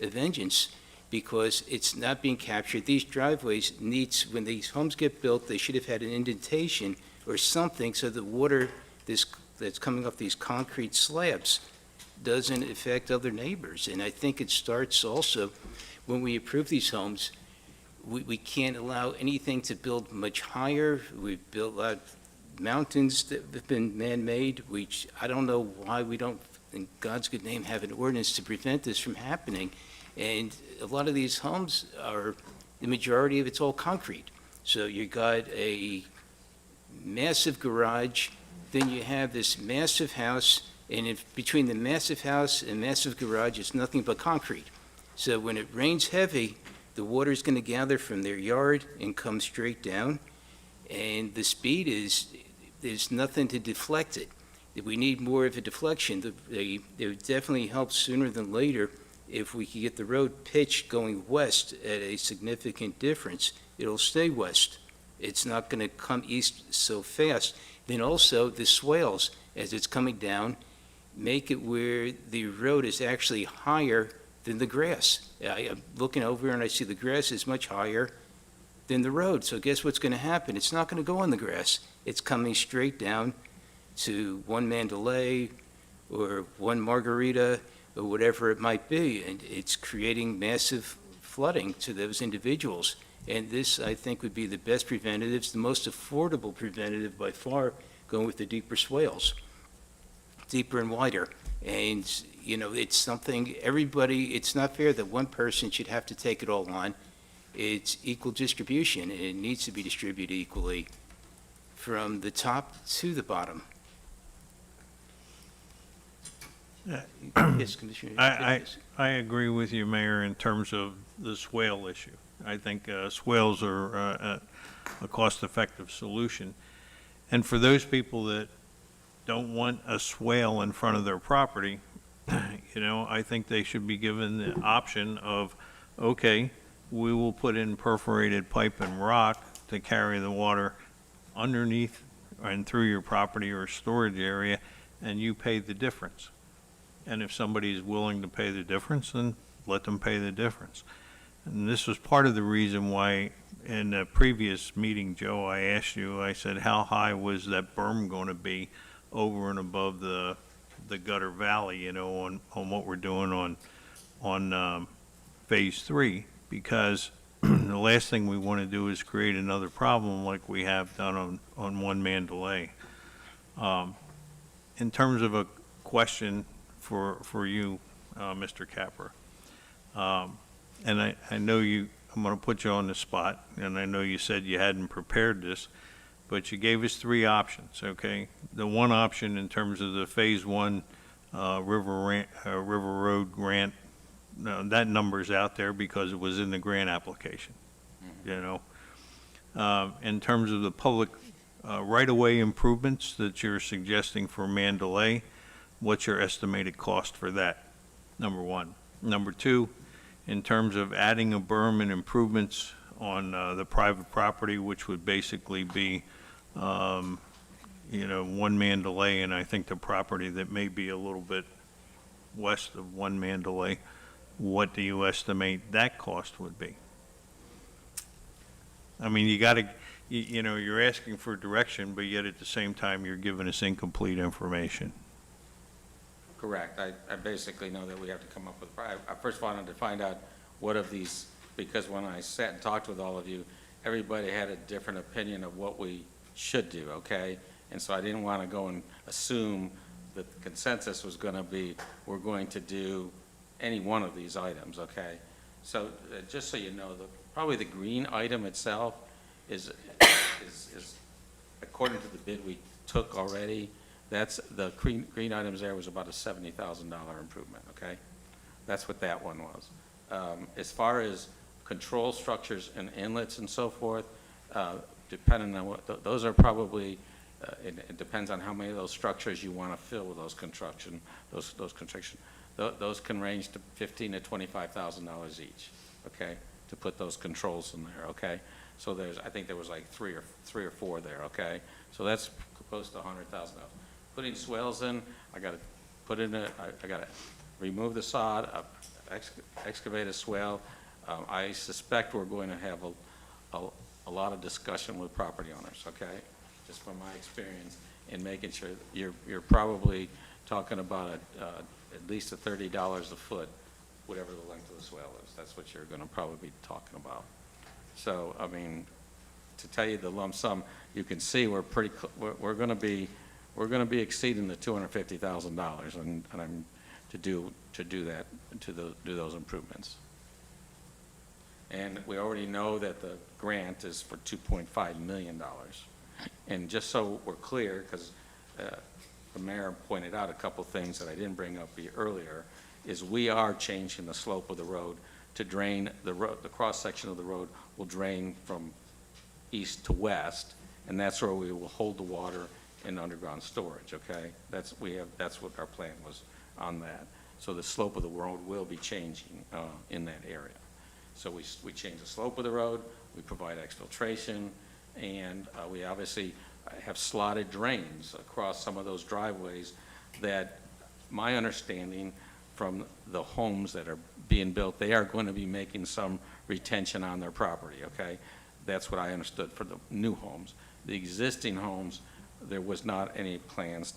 a vengeance because it's not being captured. These driveways when these homes get built, they should have had an indentation or something so the water that's coming off these concrete slabs doesn't affect other neighbors. And I think it starts also when we approve these homes, we can't allow anything to build much higher. We've built a lot of mountains that have been man-made, which I don't know why we don't, in God's good name, have an ordinance to prevent this from happening. And a lot of these homes the majority of it's all concrete. So you got a massive garage, then you have this massive house, and between the massive house and massive garage, it's nothing but concrete. So when it rains heavy, the water's going to gather from their yard and come straight down, and the speed there's nothing to deflect it. We need more of a deflection. It would definitely help sooner than later if we could get the road pitched going west at a significant difference. It'll stay west. It's not going to come east so fast. Then also the swales, as it's coming down, make it where the road is actually higher than the grass. I'm looking over and I see the grass is much higher than the road. So guess what's going to happen? It's not going to go on the grass. It's coming straight down to one Mandalay or one Margarita or whatever it might be. And it's creating massive flooding to those individuals. And this, I think, would be the best preventatives, the most affordable preventative by far, going with the deeper swales, deeper and wider. And, it's something it's not fair that one person should have to take it all on. It's equal distribution, and it needs to be distributed equally from the top to the bottom. Yes, Commissioner. I agree with you, Mayor, in terms of the swale issue. I think swales are a cost-effective solution. And for those people that don't want a swale in front of their property, you know, I think they should be given the option of, okay, we will put in perforated pipe and rock to carry the water underneath and through your property or storage area, and you pay the difference. And if somebody's willing to pay the difference, then let them pay the difference. And this was part of the reason why, in the previous meeting, Joe, I asked you, I said, how high was that berm going to be over and above the gutter valley, you know, on what we're doing on Phase 3? Because the last thing we want to do is create another problem like we have done on One Mandalay. In terms of a question for you, Mr. Capper, and I know I'm going to put you on the spot, and I know you said you hadn't prepared this, but you gave us three options, okay? The one option in terms of the Phase 1 River Road grant, that number's out there because it was in the grant application, you know? In terms of the public right-of-way improvements that you're suggesting for Mandalay, what's your estimated cost for that? Number one. Number two, in terms of adding a berm and improvements on the private property, which would basically be, you know, One Mandalay, and I think the property that may be a little bit west of One Mandalay, what do you estimate that cost would be? I mean, you got to, you know, you're asking for direction, but yet at the same time, you're giving us incomplete information. Correct. I basically know that we have to come up with, I first wanted to find out what of these, because when I sat and talked with all of you, everybody had a different opinion of what we should do, okay? And so I didn't want to go and assume that the consensus was going to be, we're going to do any one of these items, okay? So just so you know, probably the green item itself is according to the bid we took already, that's, the green items there was about a $70,000 improvement, okay? That's what that one was. As far as control structures and inlets and so forth, depending on what, those are probably, it depends on how many of those structures you want to fill with those construction, those can range to $15,000 to $25,000 each, okay, to put those controls in there, okay? So I think there was like three or four there, okay? So that's close to $100,000. Putting swales in, I got to put in I got to remove the sod, excavate a swale. I suspect we're going to have a lot of discussion with property owners, okay? Just from my experience in making sure you're probably talking about at least $30 a foot, whatever the length of the swale is. That's what you're going to probably be talking about. So, I mean, to tell you the lump sum, you can see we're going to be exceeding the $250,000, and I'm to do those improvements. And we already know that the grant is for $2.5 million. And just so we're clear, because the mayor pointed out a couple things that I didn't bring up earlier, is we are changing the slope of the road to drain the cross-section of the road will drain from east to west, and that's where we will hold the water in underground storage, okay? That's what our plan was on that. So the slope of the road will be changing in that area. So we change the slope of the road, we provide exfiltration, and we obviously have slotted drains across some of those driveways that, my understanding from the homes that are being built, they are going to be making some retention on their property, okay? That's what I understood for the new homes. The existing homes, there was not any plans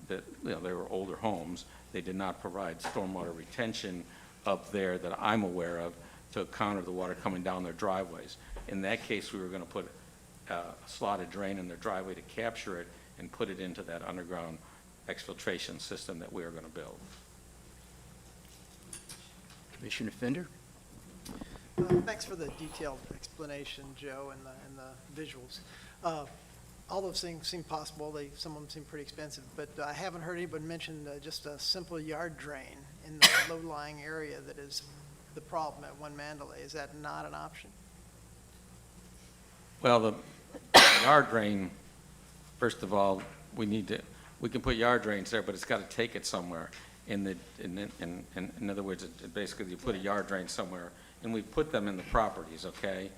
they were older homes. They did not provide stormwater retention up there that I'm aware of to counter the water coming down their driveways. In that case, we were going to put a slotted drain in their driveway to capture it and put it into that underground exfiltration system that we are going to build. Commissioner Fender? Thanks for the detailed explanation, Joe, and the visuals. All those things seem possible. Some of them seem pretty expensive, but I haven't heard anybody mention just a simple yard drain in the low-lying area that is the problem at One Mandalay. Is that not an option? Well, the yard drain, first of all, we need we can put yard drains there, but it's got to take it somewhere. In other words, basically, you put a yard drain somewhere, and we put them in the properties, okay?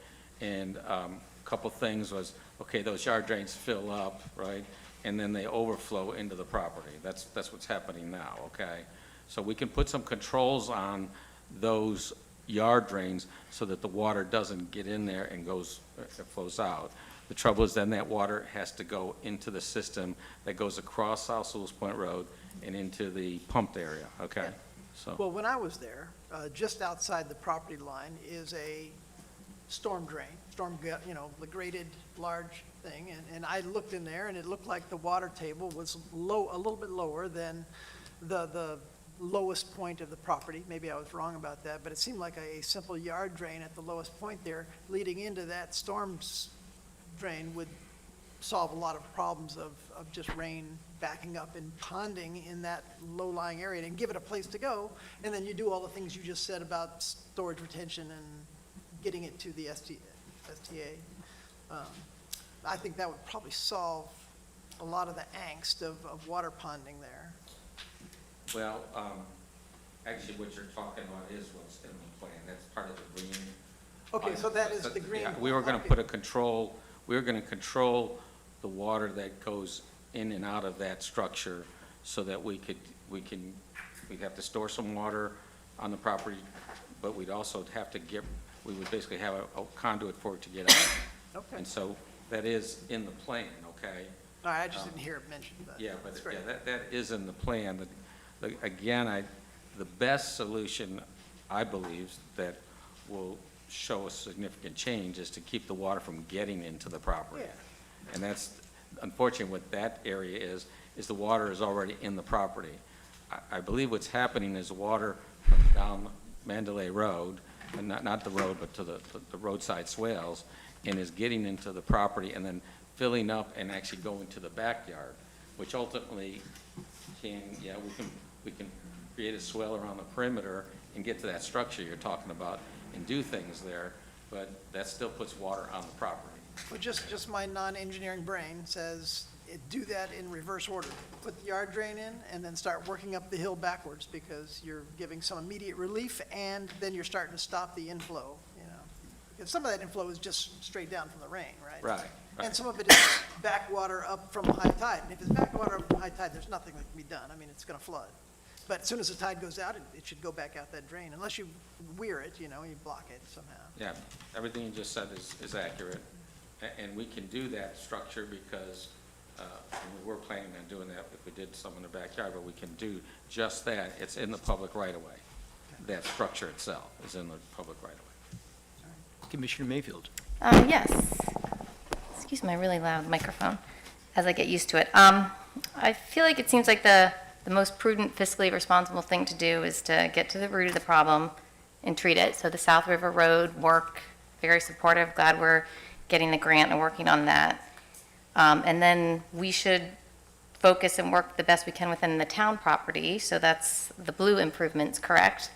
And a couple things was, okay, those yard drains fill up, right? And then they overflow into the property. That's what's happening now, okay? So we can put some controls on those yard drains so that the water doesn't get in there and it flows out. The trouble is then that water has to go into the system that goes across South Sewell's Point Road and into the pumped area, okay? So, Well, when I was there, just outside the property line is a storm drain, the graded large thing, and I looked in there, and it looked like the water table was low, a little bit lower than the lowest point of the property. Maybe I was wrong about that, but it seemed like a simple yard drain at the lowest point there, leading into that drain would solve a lot of problems of just rain backing up and ponding in that low-lying area, and give it a place to go, and then you do all the things you just said about storage retention and getting it to the STA. I think that would probably solve a lot of the angst of water ponding there. well, actually, what you're talking about is what's in the plan. That's part of the green. Okay, so that is the green. Yeah, we were going to okay. put a control, we were going to control the water that goes in and out of that structure so that we'd have to store some water on the property, but we'd also have to we would basically have a conduit for it to get out. Okay. And so that is in the plan, okay? All right, I just didn't hear it mentioned, but Yeah, but that's great. yeah, that is in the plan. Again, the best solution, I believe, that will show a significant change is to keep the water from getting into the property. Yeah. And that's, unfortunately, what that area is the water is already in the property. I believe what's happening is water from down Mandalay Road, and not the road, but to the roadside swales, and is getting into the property and then filling up and actually going to the backyard, which ultimately we can create a swell around the perimeter and get to that structure you're talking about and do things there, but that still puts water on the property. Well, just my non-engineering brain says, do that in reverse order. Put the yard drain in, and then start working up the hill backwards, because you're giving some immediate relief, and then you're starting to stop the inflow, Because some of that inflow is just straight down from the rain, right? Right. And some of it is backwater up from high tide. And if it's backwater up from high tide, there's nothing that can be done. I mean, it's going to flood. But as soon as the tide goes out, it should go back out that drain, unless you weir it, you block it somehow. Yeah, everything you just said is accurate, and we can do that structure because we were planning on doing that if we did some in the backyard, but we can do just that. It's in the public right-of-way. That structure itself is in the public right-of-way. Commissioner Mayfield. Yes. Excuse my really loud microphone as I get used to it. I feel like it seems like the most prudent, fiscally responsible thing to do is to get to the root of the problem and treat it. So the South River Road work, very supportive, glad we're getting the grant and working on that. And then we should focus and work the best we can within the town property. So that's the blue improvements, correct?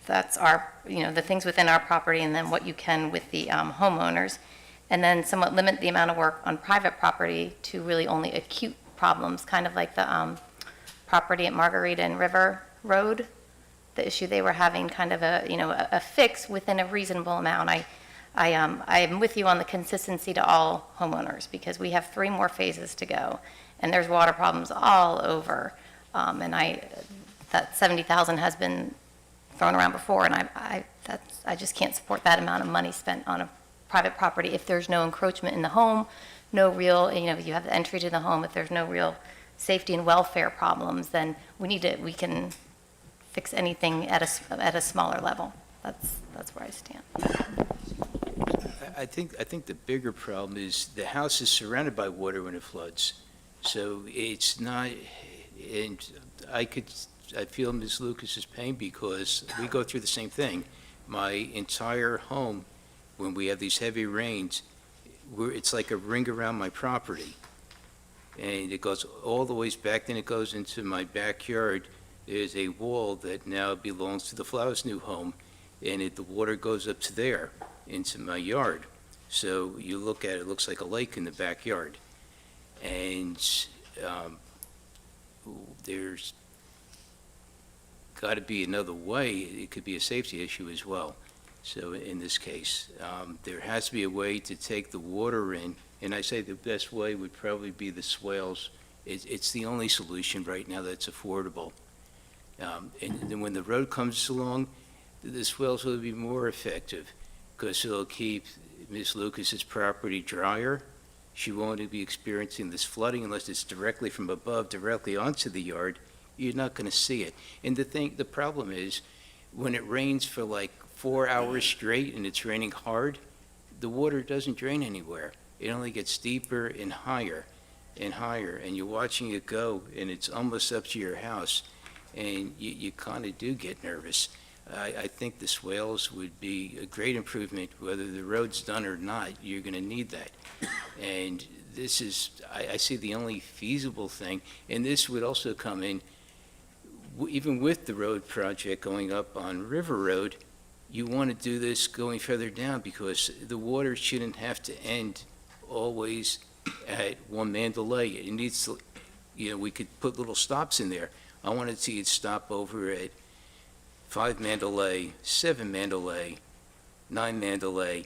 That's our, the things within our property, and then what you can with the homeowners. And then somewhat limit the amount of work on private property to really only acute problems, kind of like the property at Margarita and River Road, the issue they were having, kind of a fix within a reasonable amount. I'm with you on the consistency to all homeowners, because we have 3 more phases to go, and there's water problems all over. And that 70,000 has been thrown around before, and I just can't support that amount of money spent on a private property if there's no encroachment in the home, no real, you have the entry to the home. If there's no real safety and welfare problems, then we can fix anything at a smaller level. That's where I stand. I think the bigger problem is the house is surrounded by water when it floods. So it's not, and I feel Ms. Lucas's pain, because we go through the same thing. My entire home, when we have these heavy rains, it's like a ring around my property. And it goes all the ways back, then it goes into my backyard. There's a wall that now belongs to the Flowers' new home, and the water goes up to there, into my yard. So you look at it, it looks like a lake in the backyard. And there's got to be another way. It could be a safety issue as well. So in this case, there has to be a way to take the water in, and I say the best way would probably be the swales. It's the only solution right now that's affordable. And then when the road comes along, the swales will be more effective because it'll keep Ms. Lucas's property drier. She won't be experiencing this flooding unless it's directly from above, directly onto the yard. You're not going to see it. And the problem is, when it rains for like 4 hours straight and it's raining hard, the water doesn't drain anywhere. It only gets deeper and higher, and you're watching it go, and it's almost up to your house, and you kind of do get nervous. I think the swales would be a great improvement, whether the road's done or not. You're going to need that. And this is, I see the only feasible thing, and this would also come in, even with the road project going up on River Road, you want to do this going further down because the water shouldn't have to end always at 1 Mandalay. It needs to, we could put little stops in there. I want to see it stop over at 5 Mandalay, 7 Mandalay, 9 Mandalay.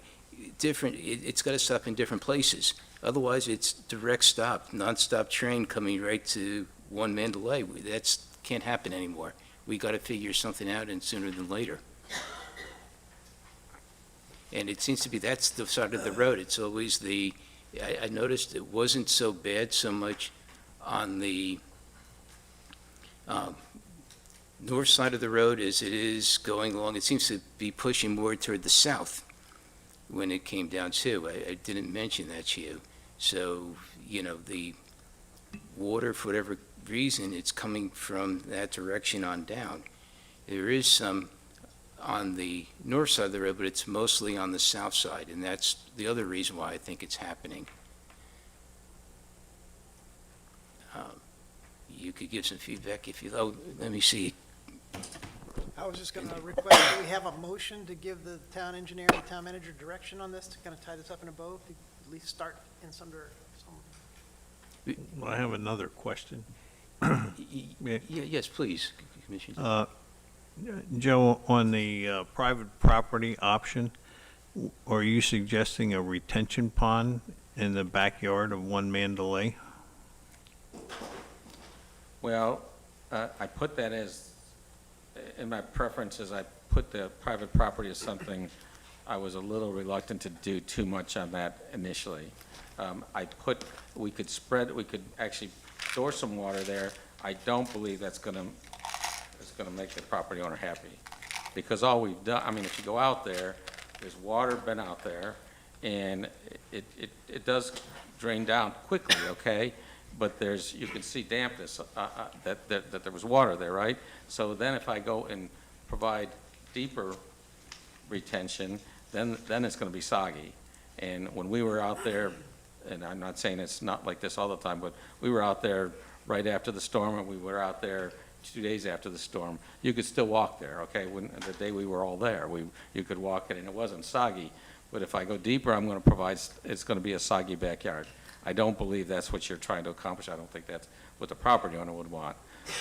It's got to stop in different places. Otherwise, it's direct stop, nonstop train coming right to 1 Mandalay. That's can't happen anymore. We got to figure something out, and sooner than later. And it seems to be that's the side of the road. It's always I noticed it wasn't so bad so much on the north side of the road as it is going along. It seems to be pushing more toward the south when it came down too. I didn't mention that to you. So, the water, for whatever reason, it's coming from that direction on down. There is some on the north side of the road, but it's mostly on the south side, and that's the other reason why I think it's happening. You could give some feedback if you, let me see. I was just going to request, do we have a motion to give the town engineer and town manager direction on this to kind of tie this up in a bow, to at least start in some. Well, I have another question. Yes, please, Commissioner. Joe, on the private property option, are you suggesting a retention pond in the backyard of 1 Mandalay? Well, I put that as, in my preferences, I put the private property as something I was a little reluctant to do too much on that initially. We could actually store some water there. I don't believe that's going to make the property owner happy. Because all we've done, if you go out there, there's water been out there, and it does drain down quickly, okay? But you can see dampness, that there was water there, right? So then if I go and provide deeper retention, then it's going to be soggy. And when we were out there, and I'm not saying it's not like this all the time, but we were out there right after the storm, and we were out there 2 days after the storm. You could still walk there, okay? The day we were all there, you could walk it, and it wasn't soggy. But if I go deeper, it's going to be a soggy backyard. I don't believe that's what you're trying to accomplish. I don't think that's what the property owner would want.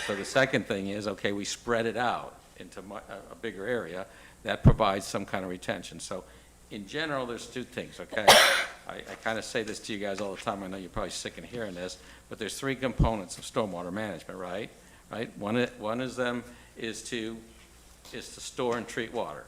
So the second thing is, okay, we spread it out into a bigger area. That provides some kind of retention. So in general, there's two things, okay? I kind of say this to you guys all the time. I know you're probably sick of hearing this, but there's 3 components of stormwater management, right? One is to store and treat water.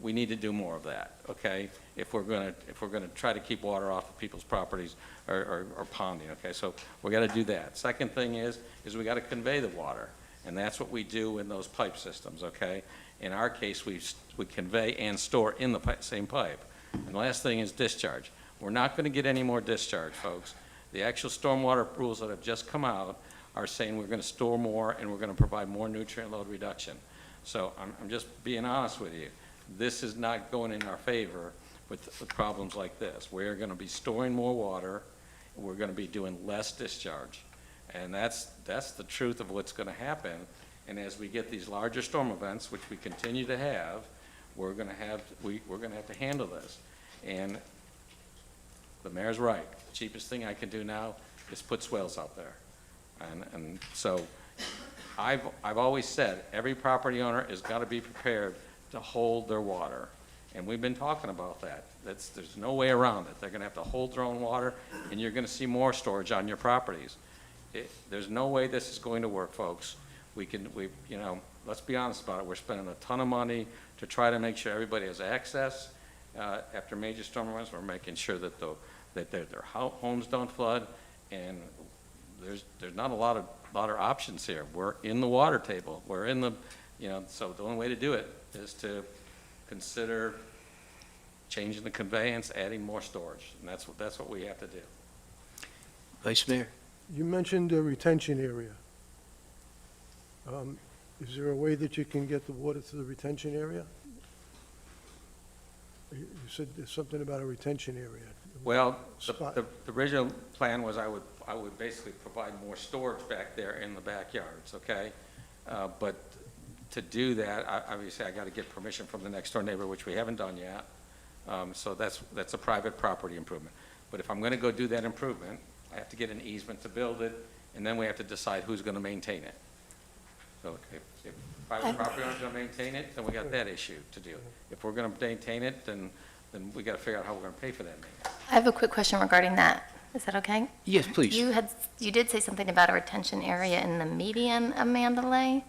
We need to do more of that, okay? If we're going to try to keep water off of people's properties or ponding, okay? So we got to do that. Second thing is we got to convey the water, and that's what we do in those pipe systems, okay? In our case, we convey and store in the same pipe. And the last thing is discharge. We're not going to get any more discharge, folks. The actual stormwater rules that have just come out are saying we're going to store more and we're going to provide more nutrient load reduction. So I'm just being honest with you. This is not going in our favor with problems like this. We're going to be storing more water. We're going to be doing less discharge. And that's the truth of what's going to happen. And as we get these larger storm events, which we continue to have, we're going to have to handle this. And the mayor's right. The cheapest thing I can do now is put swales out there. And so I've always said, every property owner has got to be prepared to hold their water. And we've been talking about that. There's no way around it. They're going to have to hold their own water, and you're going to see more storage on your properties. There's no way this is going to work, folks. Let's be honest about it. We're spending a ton of money to try to make sure everybody has access. After major storm events, we're making sure that their homes don't flood, and there's not a lot of options here. We're in the water table. We're in the, so the only way to do it is to consider changing the conveyance, adding more storage, and that's what we have to do. Vice Mayor? You mentioned a retention area. Is there a way that you can get the water to the retention area? You said there's something about a retention area. Well, Spot. the original plan was I would basically provide more storage back there in the backyards, okay? But to do that, obviously I got to get permission from the next door neighbor, which we haven't done yet. So that's a private property improvement. But if I'm going to go do that improvement, I have to get an easement to build it, and then we have to decide who's going to maintain it. So if private property owner's going to maintain it, then we got that issue to do. If we're going to maintain it, then we got to figure out how we're going to pay for that maintenance. I have a quick question regarding that. Is that okay? Yes, please. You did say something about a retention area in the median of Mandalay?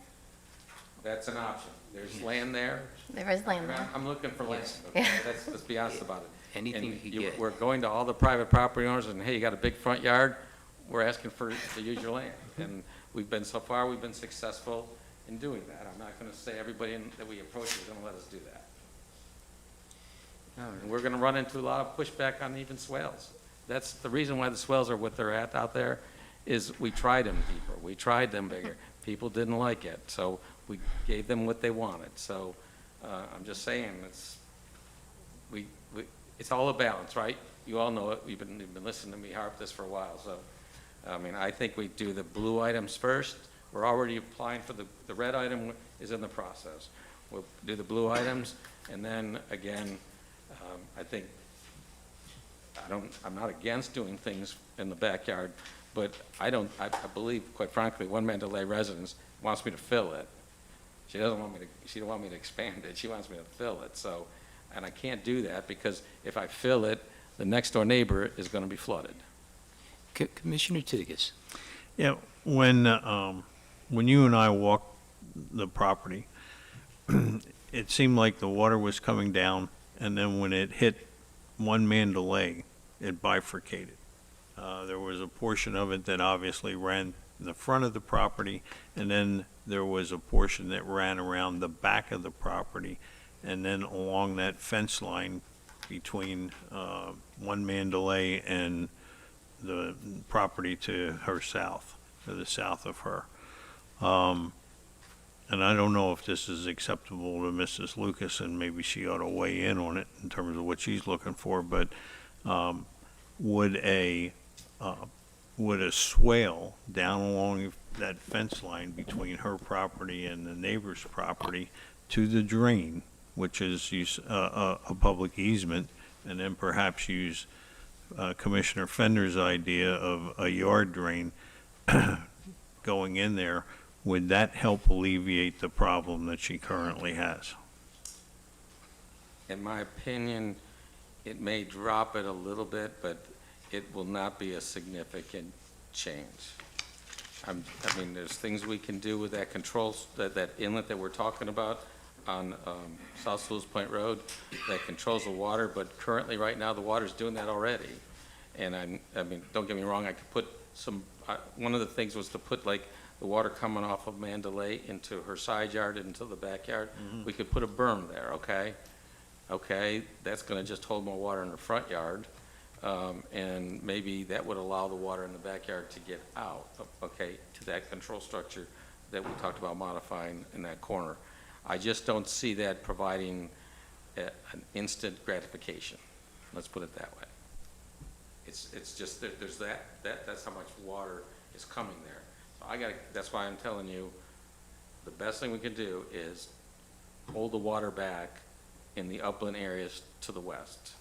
That's an option. There's land there. There is land there. I'm looking for land, okay? Let's be honest about it. Anything And you can get. We're going to all the private property owners and, hey, you got a big front yard? We're asking to use your land. And so far, we've been successful in doing that. I'm not going to say everybody that we approach is going to let us do that. And we're going to run into a lot of pushback on even swales. That's the reason why the swales are what they're at out there, is we tried them deeper. We tried them bigger. People didn't like it, so we gave them what they wanted. So I'm just saying, it's all a balance, right? You all know it. You've been listening to me harp this for a while. So, I think we do the blue items first. We're already applying for the red item is in the process. We'll do the blue items, and then again, I think I'm not against doing things in the backyard, but I believe, quite frankly, one Mandalay resident wants me to fill it. She don't want me to expand it. She wants me to fill it. So, and I can't do that because if I fill it, the next door neighbor is going to be flooded. Commissioner Tigas? Yeah, when you and I walked the property, it seemed like the water was coming down, and then when it hit one Mandalay, it bifurcated. There was a portion of it that obviously ran in the front of the property, and then there was a portion that ran around the back of the property, and then along that fence line between one Mandalay and the property to her south, to the south of her. And I don't know if this is acceptable to Mrs. Lucas, and maybe she ought to weigh in on it in terms of what she's looking for, but would a swale down along that fence line between her property and the neighbor's property to the drain, which is a public easement, and then perhaps use Commissioner Fender's idea of a yard drain going in there, would that help alleviate the problem that she currently has? In my opinion, it may drop it a little bit, but it will not be a significant change. There's things we can do with that controls, that inlet that we're talking about on South Sewall Point Road that controls the water, but currently, right now, the water's doing that already. And don't get me wrong, I could put one of the things was to put like the water coming off of Mandalay into her side yard, into the backyard. Mm-hmm. We could put a berm there, okay? Okay, that's gonna just hold more water in the front yard. And maybe that would allow the water in the backyard to get out, okay, to that control structure that we talked about modifying in that corner. I just don't see that providing an instant gratification. Let's put it that way. It's just that there's that's how much water is coming there. So that's why I'm telling you, the best thing we can do is hold the water back in the upland areas to the west,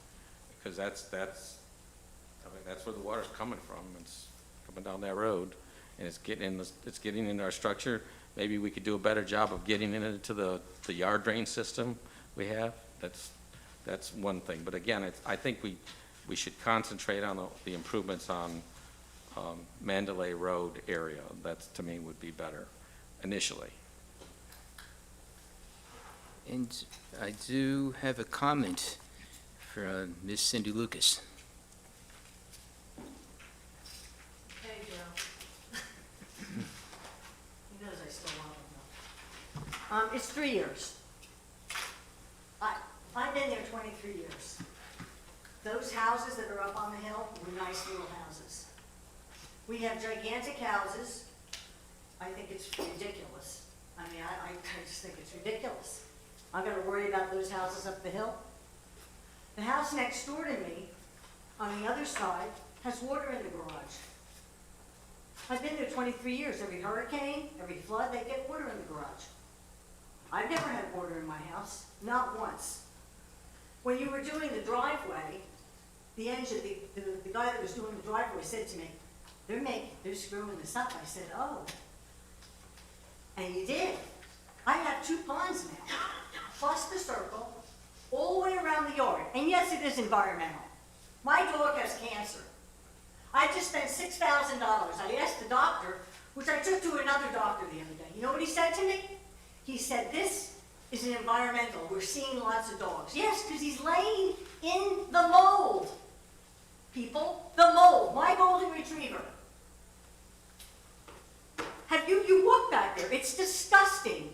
because that's where the water's coming from. It's coming down that road, and it's getting into our structure. Maybe we could do a better job of getting it into the yard drain system we have. That's one thing. But again, I think we should concentrate on the improvements on Mandalay Road area. That, to me, would be better initially. And I do have a comment for Ms. Cindy Lucas. Hey, Joe. He knows I still want him. It's 3 years. I've been there 23 years. Those houses that are up on the hill were nice little houses. We have gigantic houses. I think it's ridiculous. I mean, I just think it's ridiculous. I'm gonna worry about those houses up the hill. The house next door to me, on the other side, has water in the garage. I've been there 23 years. Every hurricane, every flood, they get water in the garage. I've never had water in my house, not once. When you were doing the driveway, the guy that was doing the driveway said to me, they're screwing this up. I said, oh. And you did. I have 2 ponds now, plus the circle, all the way around the yard. And yes, it is environmental. My dog has cancer. I just spent $6,000. I asked the doctor, which I took to another doctor the other day. You know what he said to me? He said, this is an environmental. We're seeing lots of dogs. Yes, because he's laying in the mold. People, the mold. My golden retriever. You walk back there. It's disgusting.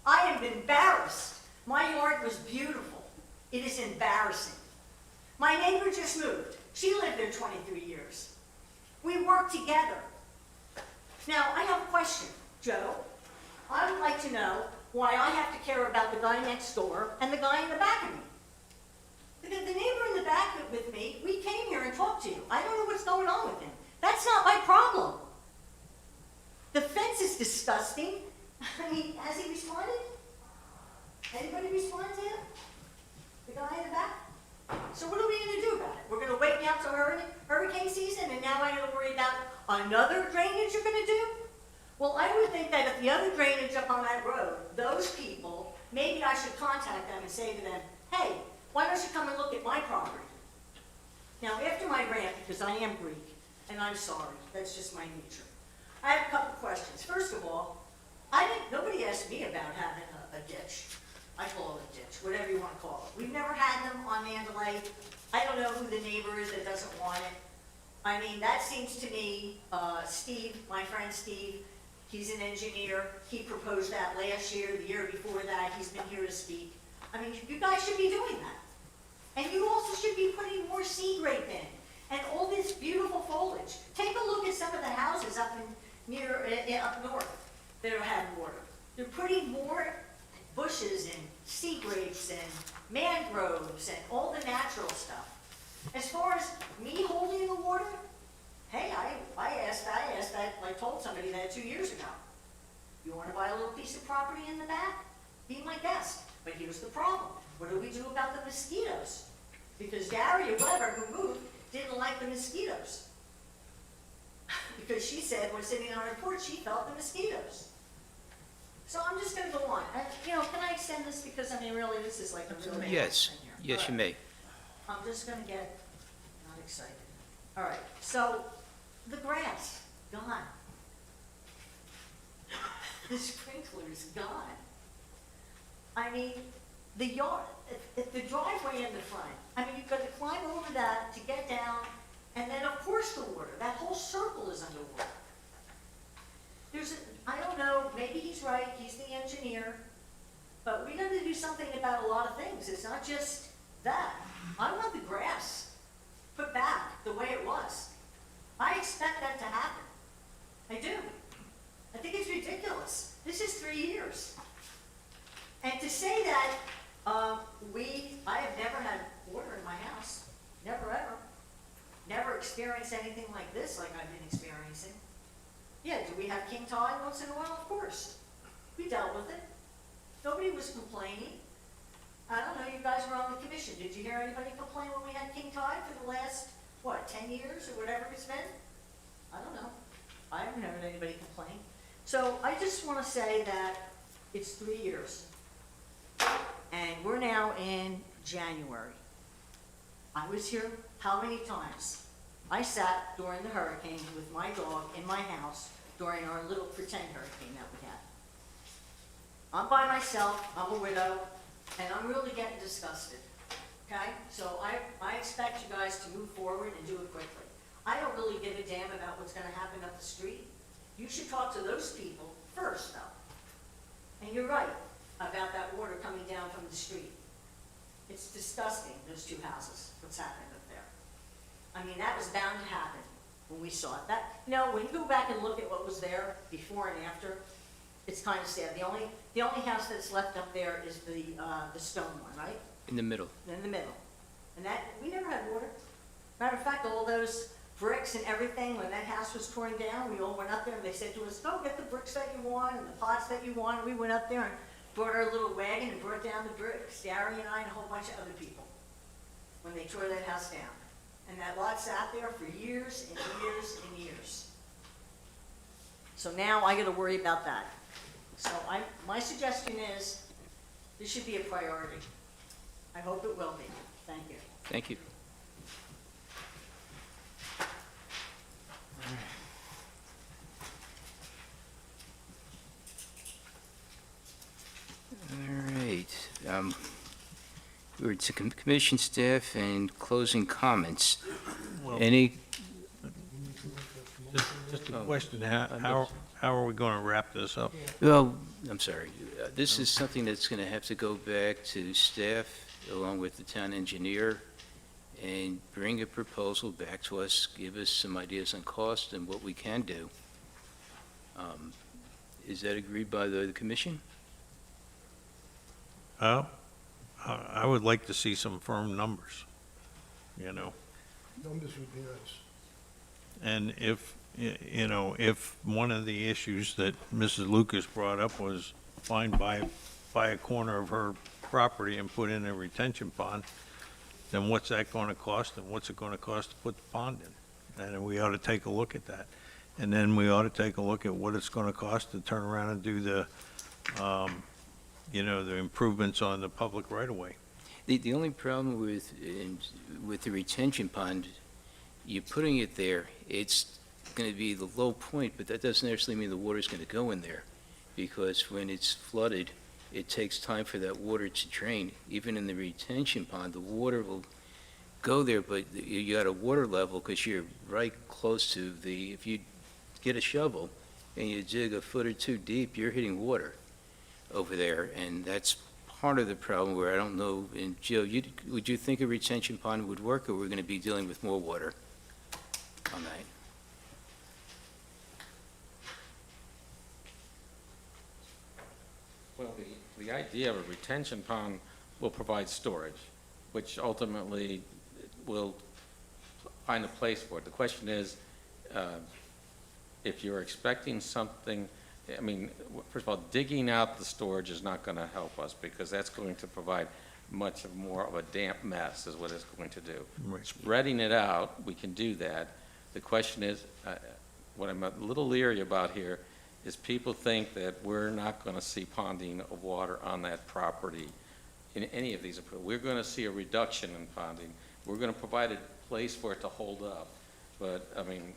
I am embarrassed. My yard was beautiful. It is embarrassing. My neighbor just moved. She lived there 23 years. We worked together. Now, I have a question, Joe. I would like to know why I have to care about the guy next door and the guy in the back of me. The neighbor in the back with me, we came here and talked to you. I don't know what's going on with him. That's not my problem. The fence is disgusting. I mean, has he responded? Anybody respond to him? The guy in the back? So what are we going to do about it? We're going to wait now till hurricane season, and now I got to worry about another drainage you're going to do? Well, I would think that if the other drainage up on that road, those people, maybe I should contact them and say to them, hey, why don't you come and look at my property? Now, after my rant, because I am Greek, and I'm sorry, that's just my nature, I have a couple questions. First of all, nobody asked me about having a ditch. I call it a ditch, whatever you want to call it. We've never had them on Mandalay. I don't know who the neighbor is that doesn't want it. I mean, that seems to me, Steve, my friend Steve, he's an engineer. He proposed that last year, the year before that. He's been here to speak. I mean, you guys should be doing that. And you also should be putting more seed rape in and all this beautiful foliage. Take a look at some of the houses up north that have water. They're putting more bushes and sea grapes and mangroves and all the natural stuff. As far as me holding the water, hey, I asked that, I told somebody that 2 years ago. You want to buy a little piece of property in the back? Be my guest. But here's the problem. What do we do about the mosquitoes? Because Daria Weber, who moved, didn't like the mosquitoes. Because she said when sitting on her porch, she felt the mosquitoes. So I'm just going to go on. Can I extend this? Because, I mean, really, this is like a real Yes, thing here. yes, you may. I'm just going to get not excited. All right, so the grass, gone. The sprinkler's gone. I mean, the yard, if the driveway in the front, I mean, you've got to climb over that to get down, and then, of course, the water. That whole circle is underwater. I don't know, maybe he's right, he's the engineer, but we got to do something about a lot of things. It's not just that. I want the grass put back the way it was. I expect that to happen. I do. I think it's ridiculous. This is 3 years. And to say that I have never had water in my house, never ever, never experienced anything like this like I've been experiencing. Yeah, do we have king tide once in a while? Of course. We dealt with it. Nobody was complaining. I don't know, you guys were on the commission. Did you hear anybody complain when we had king tide for the last, 10 years or whatever it's been? I don't know. I haven't heard anybody complain. So I just want to say that it's 3 years. And we're now in January. I was here how many times? I sat during the hurricane with my dog in my house during our little pretend hurricane that we had. I'm by myself, I'm a widow, and I'm really getting disgusted, okay? So I expect you guys to move forward and do it quickly. I don't really give a damn about what's gonna happen up the street. You should talk to those people first, though. And you're right about that water coming down from the street. It's disgusting, those two houses, what's happening up there. I mean, that was bound to happen when we saw it. That, you know, when you go back and look at what was there before and after, it's kind of sad. The only house that's left up there is the stone one, right? In the middle. In the middle. And that, we never had water. Matter of fact, all those bricks and everything, when that house was torn down, we all went up there and they said to us, go get the bricks that you want and the pots that you want. And we went up there and brought our little wagon and brought down the bricks, Gary and I and a whole bunch of other people, when they tore that house down. And that lot sat there for years and years and years. So now I gotta worry about that. So my suggestion is, this should be a priority. I hope it will be. Thank you. Thank you. All right. We're to commission staff and closing comments. Well, Any, Just a question, how are we going to wrap this up? well, I'm sorry. This is something that's going to have to go back to staff along with the town engineer and bring a proposal back to us, give us some ideas on cost and what we can do. Is that agreed by the commission? Oh, I would like to see some firm numbers, you know? Numbers would be nice. And if, if one of the issues that Mrs. Lucas brought up was fine, buy a corner of her property and put in a retention pond, then what's that going to cost and what's it going to cost to put the pond in? And we ought to take a look at that. And then we ought to take a look at what it's going to cost to turn around and do the, the improvements on the public right-of-way. The only problem with the retention pond, you're putting it there, it's going to be the low point, but that doesn't necessarily mean the water's going to go in there, because when it's flooded, it takes time for that water to drain. Even in the retention pond, the water will go there, but you got a water level because you're right close to if you get a shovel and you dig a foot or two deep, you're hitting water over there, and that's part of the problem where I don't know. And Jill, would you think a retention pond would work, or we're going to be dealing with more water on that? Well, the idea of a retention pond will provide storage, which ultimately will find a place for it. The question is, if you're expecting something, I mean, first of all, digging out the storage is not going to help us, because that's going to provide much more of a damp mess is what it's going to do. Right. Spreading it out, we can do that. The question is, what I'm a little leery about here is people think that we're not going to see ponding of water on that property in any of these. We're going to see a reduction in ponding. We're going to provide a place for it to hold up. But, I mean,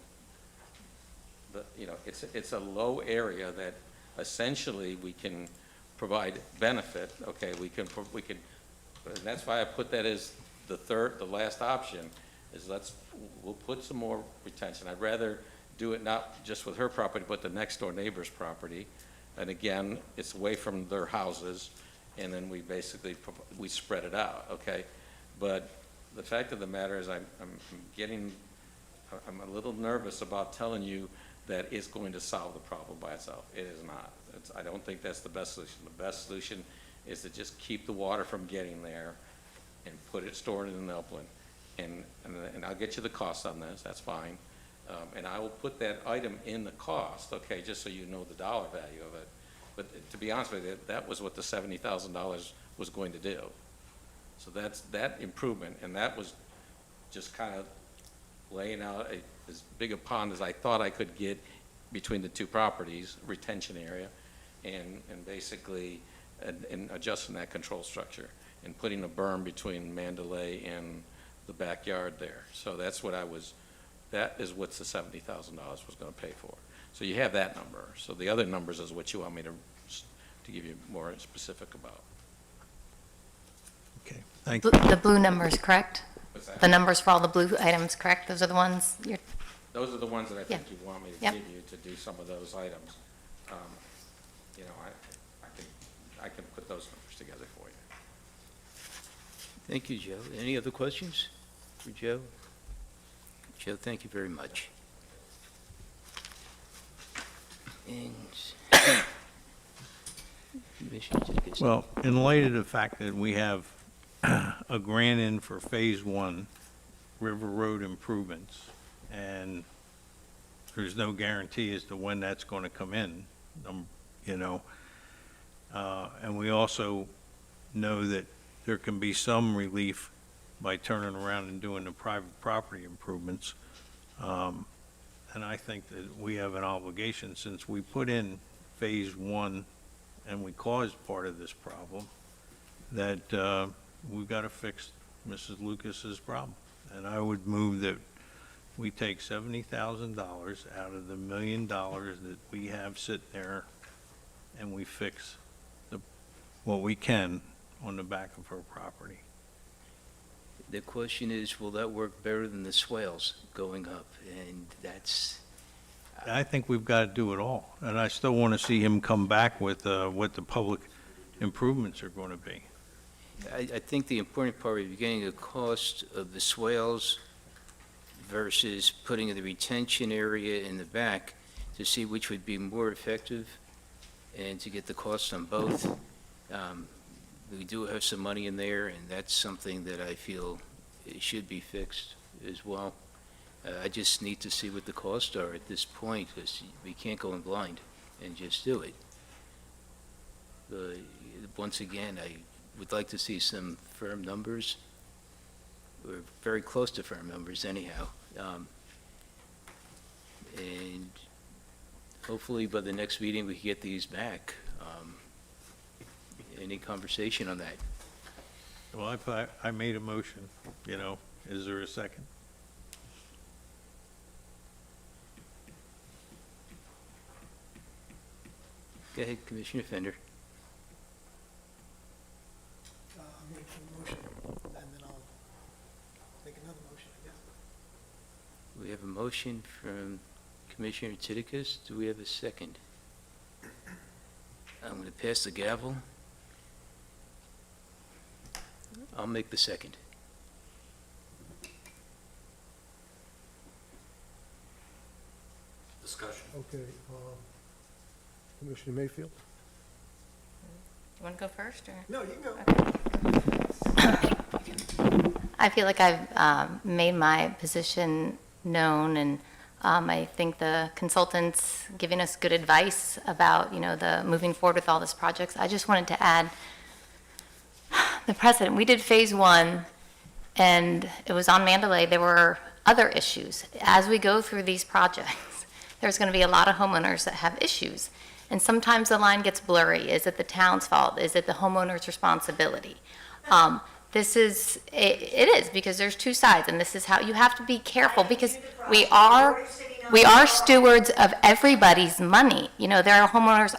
it's a low area that essentially we can provide benefit. Okay, we can, and that's why I put that as the last option, is we'll put some more retention. I'd rather do it not just with her property, but the next door neighbor's property. And again, it's away from their houses, and then we basically, we spread it out, okay? But the fact of the matter is I'm a little nervous about telling you that it's going to solve the problem by itself. It is not. I don't think that's the best solution. The best solution is to just keep the water from getting there and store it in an upland. And I'll get you the cost on this, that's fine. And I will put that item in the cost, okay, just so you know the dollar value of it. But to be honest with you, that was what the $70,000 was going to do. So that's that improvement, and that was just kind of laying out as big a pond as I thought I could get between the two properties, retention area, and basically, and adjusting that control structure, and putting a berm between Mandalay and the backyard there. So that's what that is what the $70,000 was gonna pay for. So you have that number. So the other numbers is what you want me to give you more specific about. Okay, thank you. The blue numbers, correct? What's that? The numbers for all the blue items, correct? Those are the ones you're, Those are the ones that I think Yeah. you want me to Yep. give you to do some of those items. You know, I can put those numbers together for you. Thank you, Joe. Any other questions for Joe? Joe, thank you very much. And Commissioner Tigas. Well, in light of the fact that we have a grant in for Phase 1 River Road improvements, and there's no guarantee as to when that's going to come in, you know, and we also know that there can be some relief by turning around and doing the private property improvements. And I think that we have an obligation, since we put in Phase 1 and we caused part of this problem, that we've got to fix Mrs. Lucas's problem. And I would move that we take $70,000 out of the $1 million that we have sitting there, and we fix what we can on the back of her property. The question is, will that work better than the swales going up? And that's, I think we've got to do it all, and I still want to see him come back with what the public improvements are going to be. I think the important part is getting the cost of the swales versus putting the retention area in the back to see which would be more effective and to get the cost on both. We do have some money in there, and that's something that I feel it should be fixed as well. I just need to see what the costs are at this point, because we can't go in blind and just do it. Once again, I would like to see some firm numbers, or very close to firm numbers anyhow. And hopefully by the next meeting, we can get these back. Any conversation on that? Well, I made a motion, you know, is there a second? Go ahead, Commissioner Fender. I'm waiting for the motion, and then I'll make another motion, I guess. We have a motion from Commissioner Titikus. Do we have a second? I'm going to pass the gavel. I'll make the second. Discussion. Okay, Commissioner Mayfield? you want to go first, or? No, you can go. I feel like I've made my position known, and I think the consultants giving us good advice about, you know, the moving forward with all these projects. I just wanted to add the precedent. We did Phase 1, and it was on Mandalay. There were other issues. As we go through these projects, there's going to be a lot of homeowners that have issues, and sometimes the line gets blurry. Is it the town's fault? Is it the homeowner's responsibility? It is, because there's two sides, and this is how you have to be careful, because we are stewards of everybody's money. You know, there are homeowners,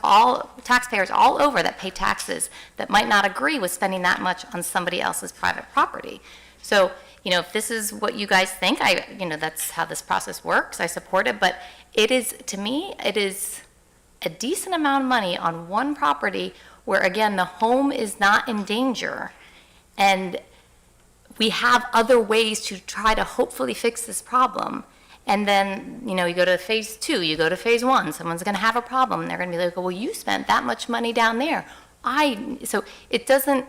taxpayers all over that pay taxes that might not agree with spending that much on somebody else's private property. So, you know, if this is what you guys think, that's how this process works. I support it, but it is, to me, it is a decent amount of money on one property where, again, the home is not in danger, and we have other ways to try to hopefully fix this problem. And then, you know, you go to Phase 2, you go to Phase 1, someone's going to have a problem, and they're going to be like, well, you spent that much money down there. So it doesn't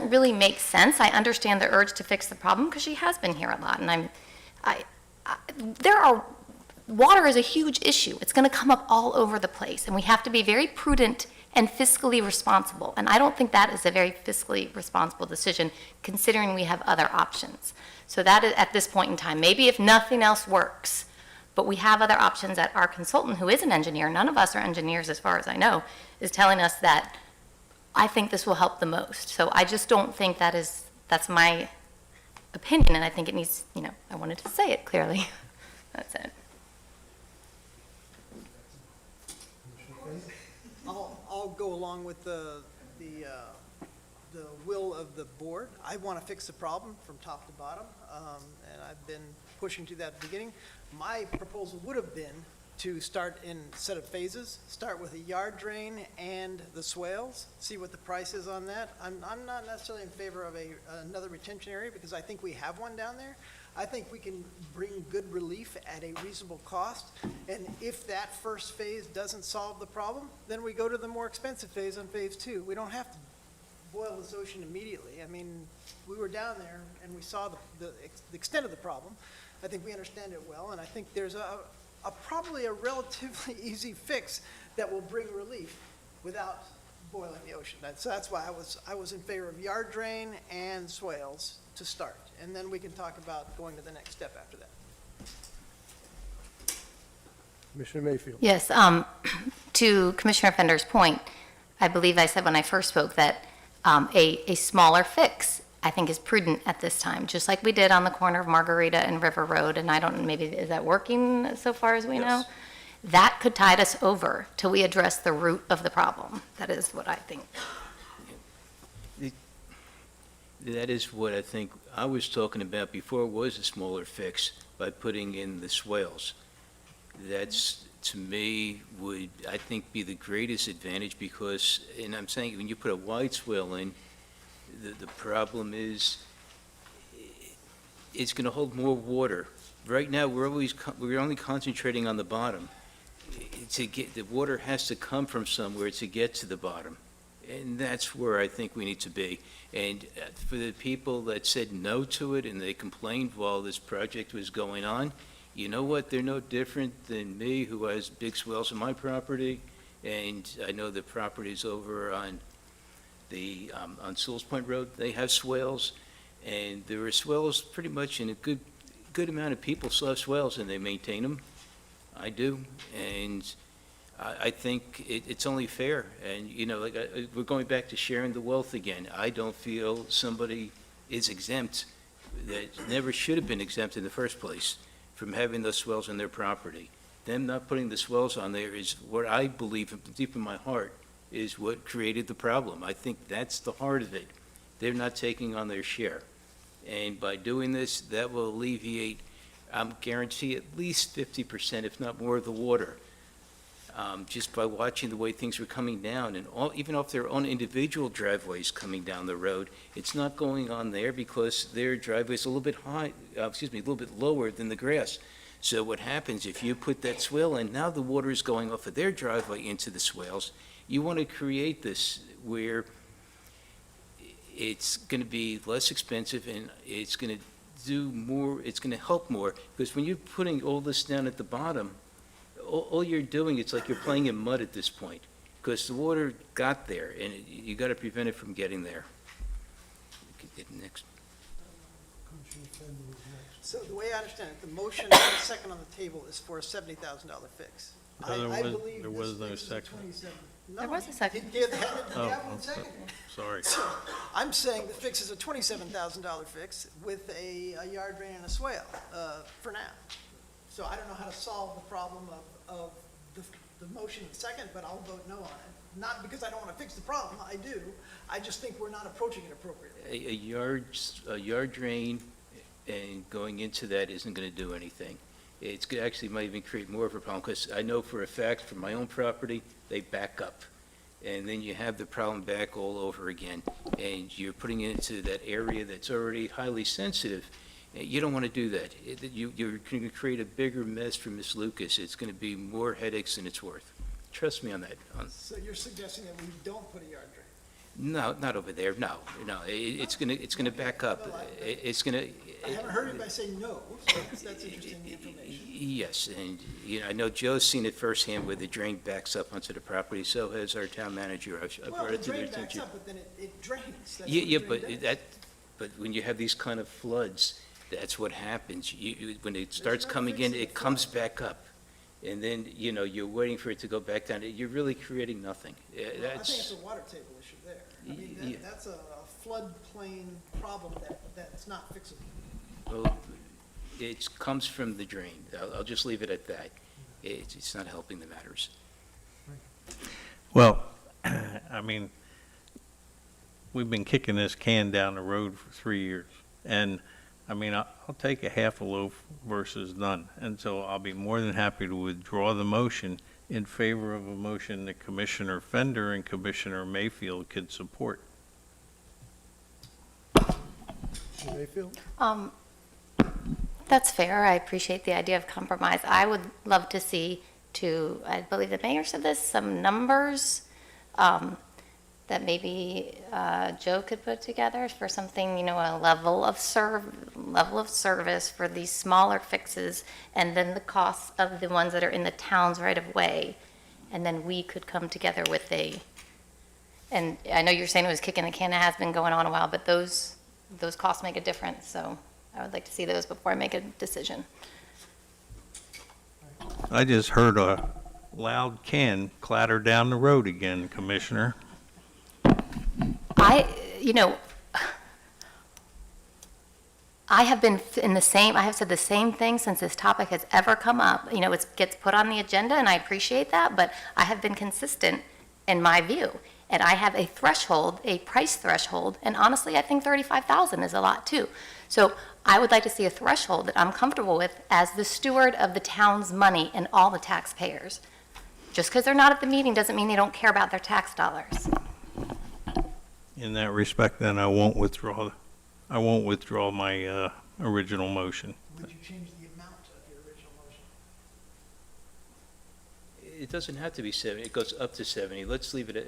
really make sense. I understand the urge to fix the problem, because she has been here a lot, and water is a huge issue. It's going to come up all over the place, and we have to be very prudent and fiscally responsible. And I don't think that is a very fiscally responsible decision, considering we have other options. So that is, at this point in time, maybe if nothing else works, But we have other options that our consultant, who is an engineer, none of us are engineers as far as I know, is telling us that I think this will help the most. So I just don't think that's my opinion, and I think it needs, I wanted to say it clearly. That's it. I'll go along with the will of the board. I want to fix the problem from top to bottom, and I've been pushing to that beginning. My proposal would have been to start in a set of phases, start with a yard drain and the swales, see what the price is on that. I'm not necessarily in favor of another retention area, because I think we have one down there. I think we can bring good relief at a reasonable cost, and if that first phase doesn't solve the problem, then we go to the more expensive phase on phase 2. We don't have to boil this ocean immediately. I mean, we were down there and we saw the extent of the problem. I think we understand it well, and I think there's probably a relatively easy fix that will bring relief without boiling the ocean. So that's why I was in favor of yard drain and swales to start, and then we can talk about going to the next step after that. Commissioner Mayfield. Yes, to Commissioner Fender's point, I believe I said when I first spoke that a smaller fix, I think, is prudent at this time, just like we did on the corner of Margarita and River Road, and I don't, maybe, is that working so far as we know? Yes. That could tide us over till we address the root of the problem. That is what I think. That is what I think I was talking about before, was a smaller fix by putting in the swales. That's, to me, would, I think, be the greatest advantage, because, and I'm saying, when you put a wide swale in, the problem is, it's going to hold more water. Right now, we're only concentrating on the bottom. The water has to come from somewhere to get to the bottom. And that's where I think we need to be. And for the people that said no to it and they complained while this project was going on, you know what? They're no different than me, who has big swells on my property. And I know the properties over on on Sewell's Point Road, they have swales. And there are swales pretty much, in a good amount of people still have swales, and they maintain them. I do. And I think it's only fair, and, we're going back to sharing the wealth again. I don't feel somebody is exempt that never should have been exempt in the first place from having those swells on their property. Them not putting the swells on there is what I believe deep in my heart is what created the problem. I think that's the heart of it. They're not taking on their share. And by doing this, that will alleviate, I guarantee, at least 50%, if not more, of the water. Just by watching the way things were coming down, and even off their own individual driveways coming down the road, it's not going on there because their driveway is a little bit a little bit lower than the grass. So what happens if you put that swale in, now the water is going off of their driveway into the swales. You want to create this where it's going to be less expensive and it's going to do more, it's going to help more, because when you're putting all this down at the bottom, all you're doing, it's like you're playing in mud at this point, because the water got there, and you got to prevent it from getting there. Next. So the way I understand it, the motion and the second on the table is for a $70,000 fix. There was no second. There was a second. You have one second. Sorry. So I'm saying the fix is a $27,000 fix with a yard drain and a swale for now. So I don't know how to solve the problem of the motion in second, but I'll vote no on it. Not because I don't want to fix the problem, I do. I just think we're not approaching it appropriately. A yard drain and going into that isn't going to do anything. It's actually might even create more of a problem, because I know for a fact from my own property, they back up. And then you have the problem back all over again. And you're putting it into that area that's already highly sensitive. You don't want to do that. You're going to create a bigger mess for Ms. Lucas. It's going to be more headaches than it's worth. Trust me on that. So you're suggesting that we don't put a yard drain? No, not over there, no. It's going to back up. It's going to... I haven't heard anybody say no, so that's interesting information. Yes, and, I know Joe's seen it firsthand where the drain backs up onto the property, so has our town manager. I've Well, brought the it to their drain backs attention. up, but then it drains. That's Yeah, what yeah, the drain does. but when you have these kind of floods, That's what happens. When it starts coming in, it comes back up. And then, you're waiting for it to go back down. You're really creating nothing. Well, I think it's a water table issue there. I mean, Yeah. that's a floodplain problem that's not fixable. Well, it comes from the drain. I'll just leave it at that. It's not helping the matters. Well, I mean, we've been kicking this can down the road for 3 years. And, I mean, I'll take a half a loaf versus none. And so I'll be more than happy to withdraw the motion in favor of a motion that Commissioner Fender and Commissioner Mayfield could support. Mayfield? That's fair. I appreciate the idea of compromise. I would love to see, I believe the mayor said this, some numbers that maybe Joe could put together for something, a level of service for these smaller fixes, and then the costs of the ones that are in the towns right of way. And then we could come together with and I know you're saying it was kicking the can, it has been going on a while, but those costs make a difference, so I would like to see those before I make a decision. I just heard a loud can clatter down the road again, Commissioner. I have been I have said the same thing since this topic has ever come up. It gets put on the agenda, and I appreciate that, but I have been consistent in my view. And I have a threshold, a price threshold, and honestly, I think $35,000 is a lot too. So I would like to see a threshold that I'm comfortable with as the steward of the town's money and all the taxpayers. Just because they're not at the meeting doesn't mean they don't care about their tax dollars. In that respect, then I won't withdraw my original motion. Would you change the amount of your original motion? It doesn't have to be 70, it goes up to 70. Let's leave it at,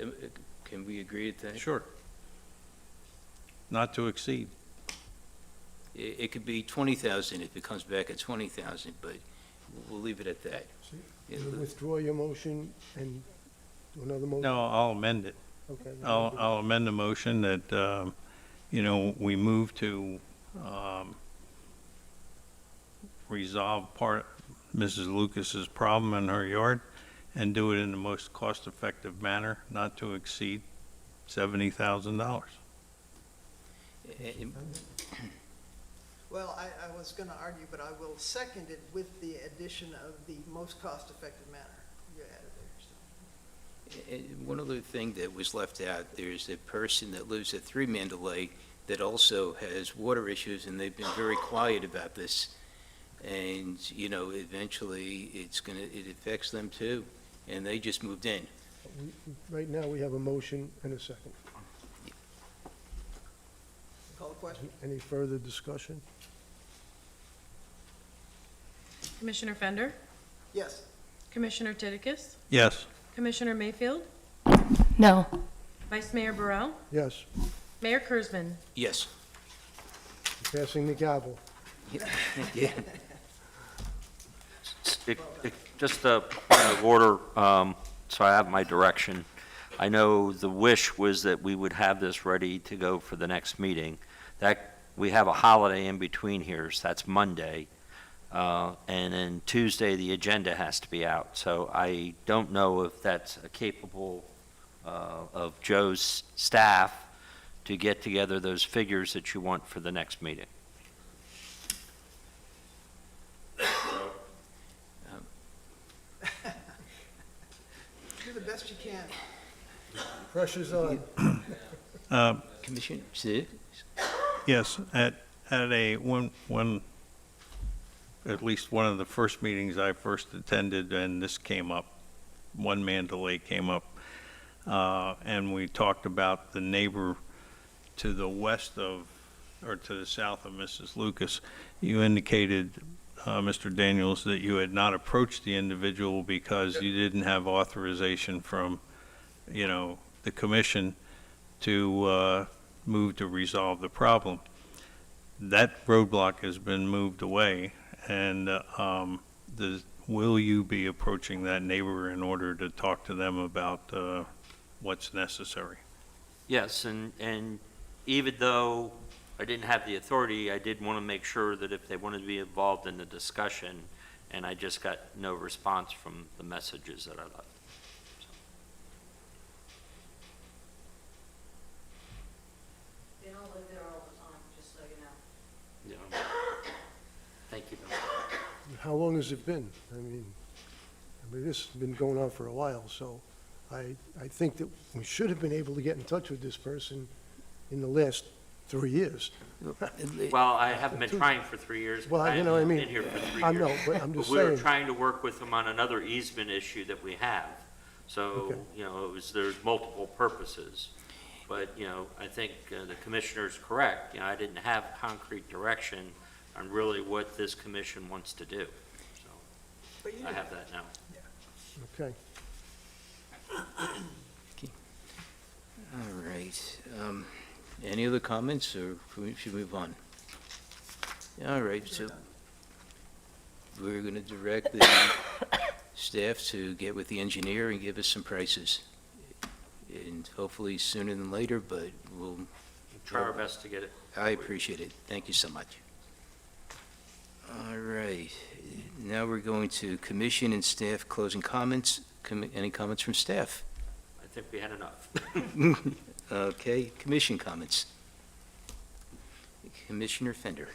can we agree at that? Sure. Not to exceed. It could be 20,000 if it comes back at 20,000, but we'll leave it at that. You withdraw your motion and do another motion? No, I'll amend it. Okay. I'll amend the motion that, we move to resolve Mrs. Lucas's problem in her yard and do it in the most cost-effective manner, not to exceed $70,000. Well, I was going to argue, but I will second it with the addition of the most cost-effective manner you added there. And one other thing that was left out, there's a person that lives at 3 Mandalay that also has water issues, and they've been very quiet about this. And, eventually, it affects them too, and they just moved in. Right now, we have a motion and a second. Call the question? Any further discussion? Commissioner Fender? Yes. Commissioner Titicus? Yes. Commissioner Mayfield? No. Vice Mayor Burrell? Yes. Mayor Kurzman? Yes. Passing the gavel. Yeah. Just a point of order, so I have my direction. I know the wish was that we would have this ready to go for the next meeting. That, we have a holiday in between here, so that's Monday. And then Tuesday, the agenda has to be out. So I don't know if that's capable of Joe's staff to get together those figures that you want for the next meeting. Do the best you can. Pressure's on. Commissioner, Sid? Yes, at at least one of the first meetings I first attended, and this came up, one Mandalay came up, and we talked about the neighbor to the west of, or to the south of Mrs. Lucas. You indicated, Mr. Daniels, that you had not approached the individual because you didn't have authorization from, the commission to move to resolve the problem. That roadblock has been moved away, and will you be approaching that neighbor in order to talk to them about what's necessary? Yes, and even though I didn't have the authority. I did want to make sure that if they wanted to be involved in the discussion, and I just got no response from the messages that I left. They don't live there all the time, just so you know. Yeah. Thank you. How long has it been? I mean, this has been going on for a while, so I think that we should have been able to get in touch with this person in the last 3 years. Well, I haven't been trying for 3 years. Well, you know what I mean? I've been here for 3 years. I know, but I'm just We were saying. trying to work with them on another easement issue that we have. So, Okay. you know, there's multiple purposes. But, you know, I think the commissioner's correct. You know, I didn't have concrete direction on really what this commission wants to do. So But you I do. have that now. Okay. All right. Any other comments, or should we move on? All right, so we're going to direct the staff to get with the engineer and give us some prices. And hopefully sooner than later, but we'll, Try our best to get it. I appreciate it. Thank you so much. All right. Now we're going to commission and staff closing comments. Any comments from staff? I think we had enough. Okay, commission comments. Commissioner Fender.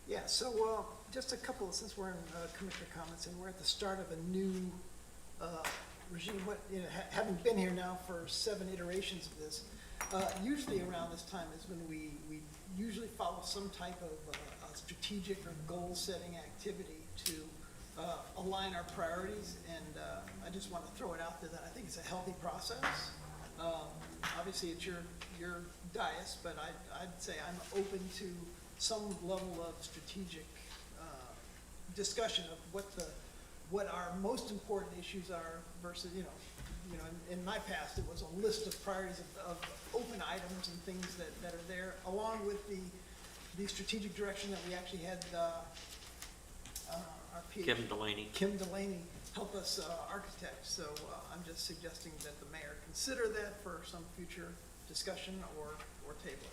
Yeah, so just a couple, since we're in commissioner comments and we're at the start of a new regime, having been here now for 7 iterations of this, usually around this time is when we usually follow some type of strategic or goal-setting activity to align our priorities, and I just want to throw it out there that I think it's a healthy process. Obviously, it's your dais, but I'd say I'm open to some level of strategic discussion of what our most important issues are versus, in my past, it was a list of priorities of open items and things that are there, along with the strategic direction that we actually had our PhD. Kim Delaney help us architect. So I'm just suggesting that the mayor consider that for some future discussion or table.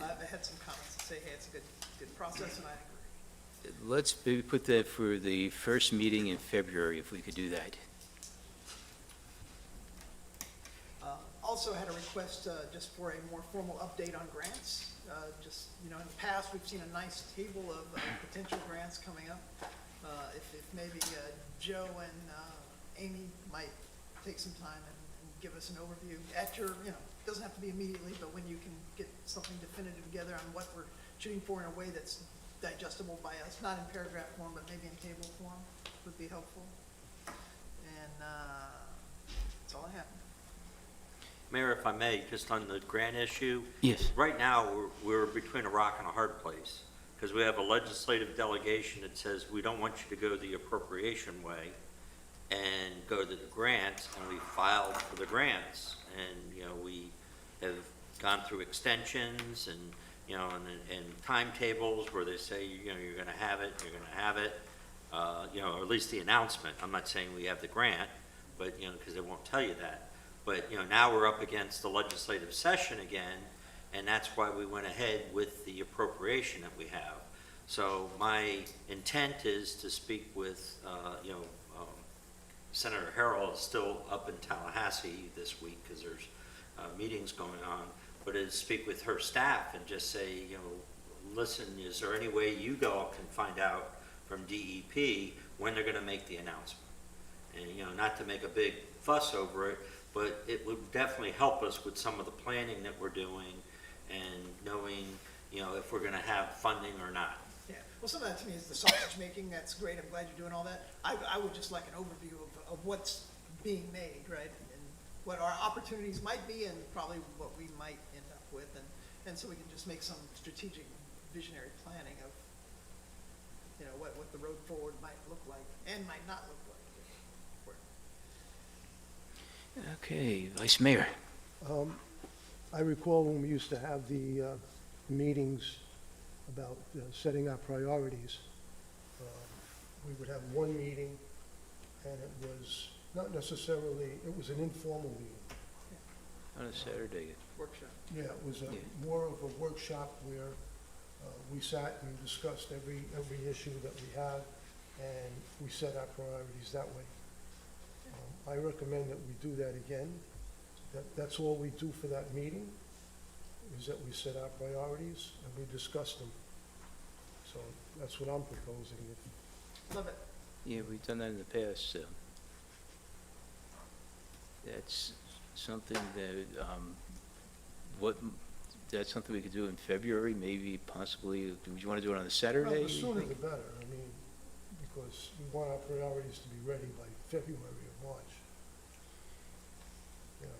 I had some comments that say, hey, it's a good process, and I agree. Let's maybe put that for the first meeting in February, if we could do that. Also had a request just for a more formal update on grants. In the past, we've seen a nice table of potential grants coming up. If maybe Joe and Amy might take some time and give us an overview at your, doesn't have to be immediately, but when you can get something definitive together on what we're shooting for in a way that's digestible by us, not in paragraph form, but maybe in table form, would be helpful. And that's all I have. Mayor, if I may, just on the grant issue. Yes. Right now, we're between a rock and a hard place, because we have a legislative delegation that says we don't want you to go the appropriation way and go to the grants, and we filed for the grants. And, we have gone through extensions and, and timetables where they say, you're gonna have it, or at least the announcement. I'm not saying we have the grant, but, because they won't tell you that. But, now we're up against the legislative session again, and that's why we went ahead with the appropriation that we have. So my intent is to speak with, Senator Harrell is still up in Tallahassee this week because there's meetings going on, but is speak with her staff and just say, listen, is there any way you all can find out from DEP when they're going to make the announcement? And, not to make a big fuss over it, but it would definitely help us with some of the planning that we're doing and knowing, if we're going to have funding or not. Yeah, well, some of that to me is the sausage making. That's great. I'm glad you're doing all that. I would just like an overview of what's being made, right? And what our opportunities might be and probably what we might end up with. And so we can just make some strategic visionary planning of, what the road forward might look like and might not look like. Okay, Vice Mayor. I recall when we used to have the meetings about setting our priorities, we would have one meeting, and it was not necessarily, it was an informal meeting. On a Saturday. Workshop. Yeah, it was Yeah. more of a workshop where we sat and discussed every issue that we have, and we set our priorities that way. I recommend that we do that again. That's all we do for that meeting, is that we set our priorities and we discuss them. So that's what I'm proposing. Love it. Yeah, we've done that in the past, so. That's something that, that's something we could do in February, maybe possibly, do you want to do it on a Saturday? Well, the you sooner think? the better, I mean, because we want our priorities to be ready by February or March. You know,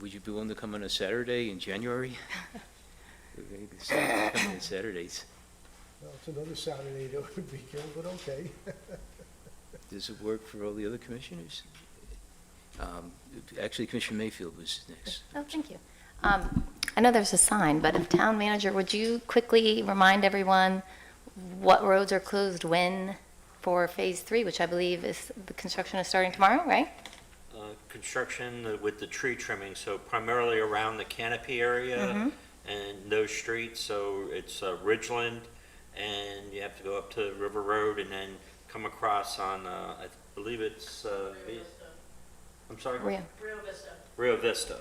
Would you be willing to come on a Saturday in January? Maybe come on Saturdays. well, it's another Saturday that would be killed, but okay. Does it work for all the other commissioners? Actually, Commissioner Mayfield was next. Oh, thank you. I know there's a sign, but if town manager, would you quickly remind everyone what roads are closed when for Phase 3, which I believe is, the construction is starting tomorrow, right? Construction with the tree trimming, so primarily around the canopy area and those streets, so it's Ridgeland, and you have to go up to River Road and then come across on, I believe it's, I'm sorry? Rio. Rio Vista,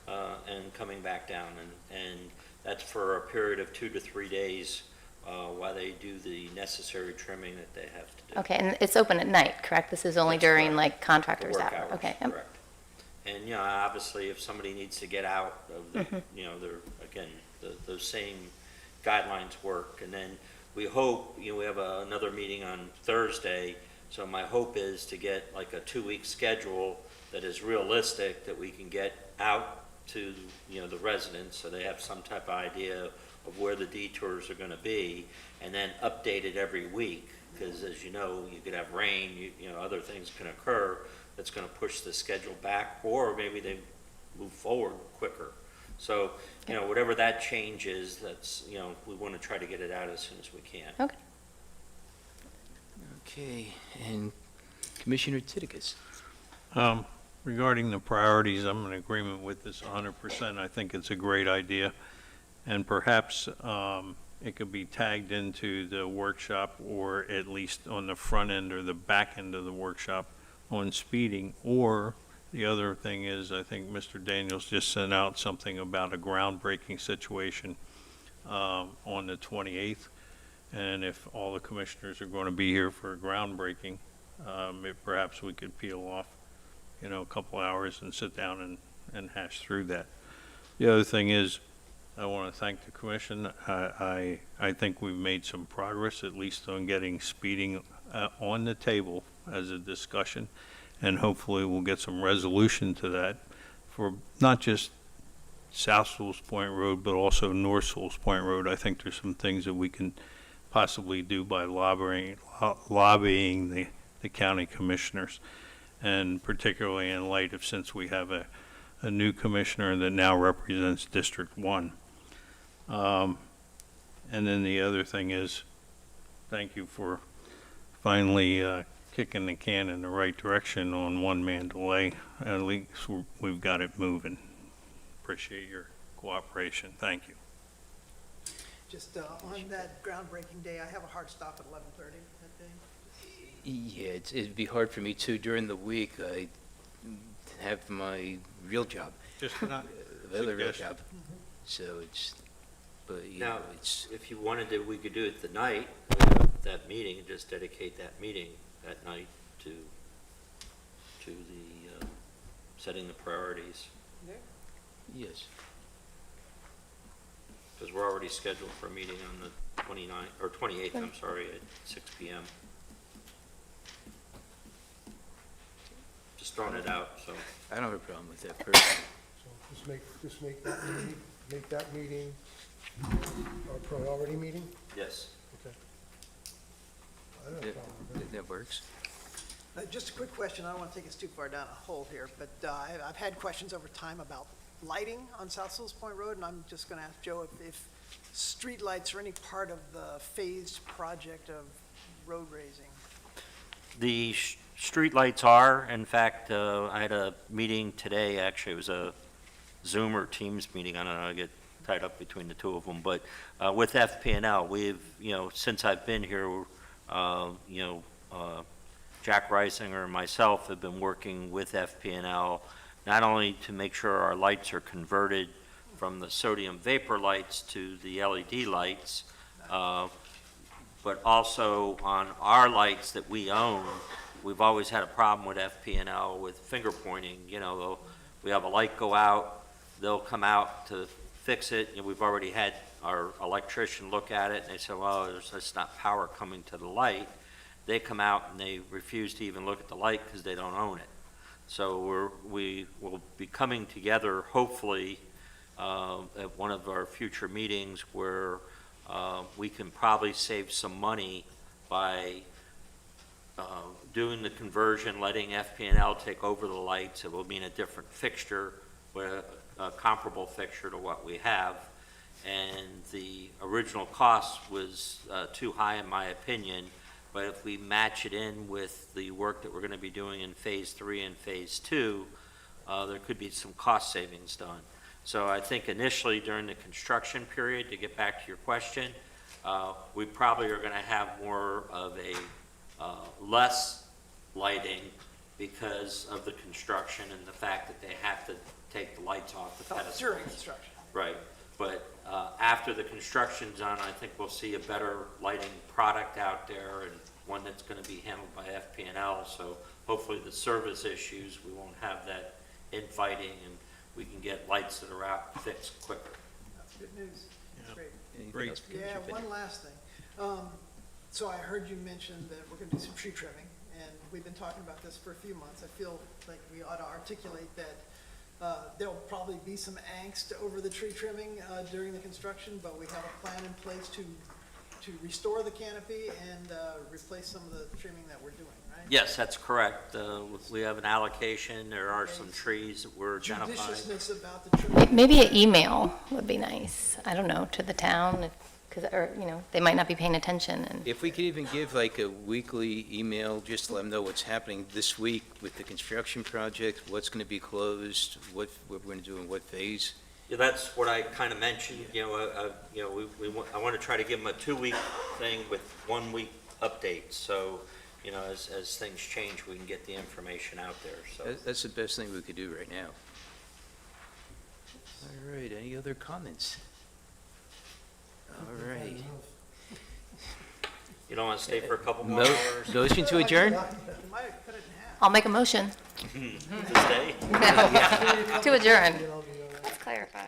and coming back down, and that's for a period of 2 to 3 days, while they do the necessary trimming that they have to do. Okay, and it's open at night, correct? This is only That's during, correct. like, contractors' Work hours? hours, Okay. Yep. correct. And, you know, obviously, if somebody needs to get out of the, you know, again, those same guidelines work. And then we hope, you know, we have another meeting on Thursday, so my hope is to get like a 2-week schedule that is realistic, that we can get out to, you know, the residents, so they have some type of idea of where the detours are gonna be, and then update it every week, because as you know, you could have rain, you know, other things can occur that's gonna push the schedule back, or maybe they move forward quicker. So, you know, whatever that change is, that's, you know, we wanna try to get it out as soon as we can. Okay. Okay, and Commissioner Titicus. Regarding the priorities, I'm in agreement with this 100%. I think it's a great idea. And perhaps it could be tagged into the workshop, or at least on the front end or the back end of the workshop on speeding. Or the other thing is, I think Mr. Daniels just sent out something about a groundbreaking situation on the 28th. And if all the commissioners are going to be here for a groundbreaking, perhaps we could peel off, you know, a couple hours and sit down and hash through that. The other thing is, I want to thank the commission. I think we've made some progress, at least on getting speeding on the table as a discussion, and hopefully we'll get some resolution to that for not just South Sewell's Point Road, but also North Sewell's Point Road. I think there's some things that we can possibly do by lobbying the county commissioners, and particularly in light of, since we have a new commissioner that now represents District 1. And then the other thing is, thank you for finally kicking the can in the right direction on one-man delay. At least we've got it moving. Appreciate your cooperation. Thank you. Just on that groundbreaking day, I have a hard stop at 11:30 that day. Yeah, it'd be hard for me too. During the week, I have my real job, Just not the other real suggestion. job. So it's, but, you Now, know, it's, if you wanted to, we could do it the night, we have that meeting, and just dedicate that meeting that night to the, setting the priorities. yes. Because we're already scheduled for a meeting on the 29th, or 28th, I'm sorry, at 6 PM. Just throwing it out, so. I don't have a problem with that personally. So just make that meeting our priority meeting? Yes. Okay. I don't have a problem with that. That works. Just a quick question, I don't want to take us too far down a hole here, but I've had questions over time about lighting on South Sewell's Point Road, and I'm just going to ask Joe if street lights are any part of the phased project of road raising. The streetlights are, in fact, I had a meeting today, actually, it was a Zoom or Teams meeting, I don't know, I get tied up between the two of them, but with FPNL, we've, since I've been here, Jack Reisinger and myself have been working with FPNL, not only to make sure our lights are converted from the sodium vapor lights to the LED lights, but also on our lights that we own. We've always had a problem with FPNL with finger pointing. We have a light go out, they'll come out to fix it, and we've already had our electrician look at it, and they say, well, there's just not power coming to the light. They come out and they refuse to even look at the light because they don't own it. So we will be coming together, hopefully, at one of our future meetings where we can probably save some money by doing the conversion, letting FPNL take over the lights. It will mean a different fixture, with a comparable fixture to what we have. And the original cost was too high in my opinion, but if we match it in with the work that we're going to be doing in Phase 3 and Phase 2, there could be some cost savings done. So I think initially during the construction period, to get back to your question, we probably are going to have more of a less lighting because of the construction and the fact that they have to take the lights off the pedestals. During construction. Right, but after the construction's done, I think we'll see a better lighting product out there and one that's going to be handled by FPNL. So hopefully the service issues, we won't have that infighting, and we can get lights that are out fixed quicker. That's good news. That's great. Anything Great. else? Yeah, one last thing. So I heard you mention that we're gonna do some tree trimming, and we've been talking about this for a few months. I feel like we ought to articulate that there'll probably be some angst over the tree trimming during the construction, but we have a plan in place to restore the canopy and replace some of the trimming that we're doing, right? Yes, that's correct. We have an allocation. There are some trees that we're identifying. Judiciousness about the trimming. Maybe an email would be nice, I don't know, to the town, or, they might not be paying attention, and If we could even give like a weekly email, just to let them know what's happening this week with the construction project, what's going to be closed, what we're going to do in what phase. Yeah, that's what I kind of mentioned, I want to try to give them a 2-week thing with 1-week updates. So, as things change, we can get the information out there, so. That's the best thing we could do right now. All right, any other comments? All right. You don't want to stay for a couple more hours Motion to adjourn? You might have cut it in half. I'll make a motion. to stay? No, to adjourn. Let's clarify.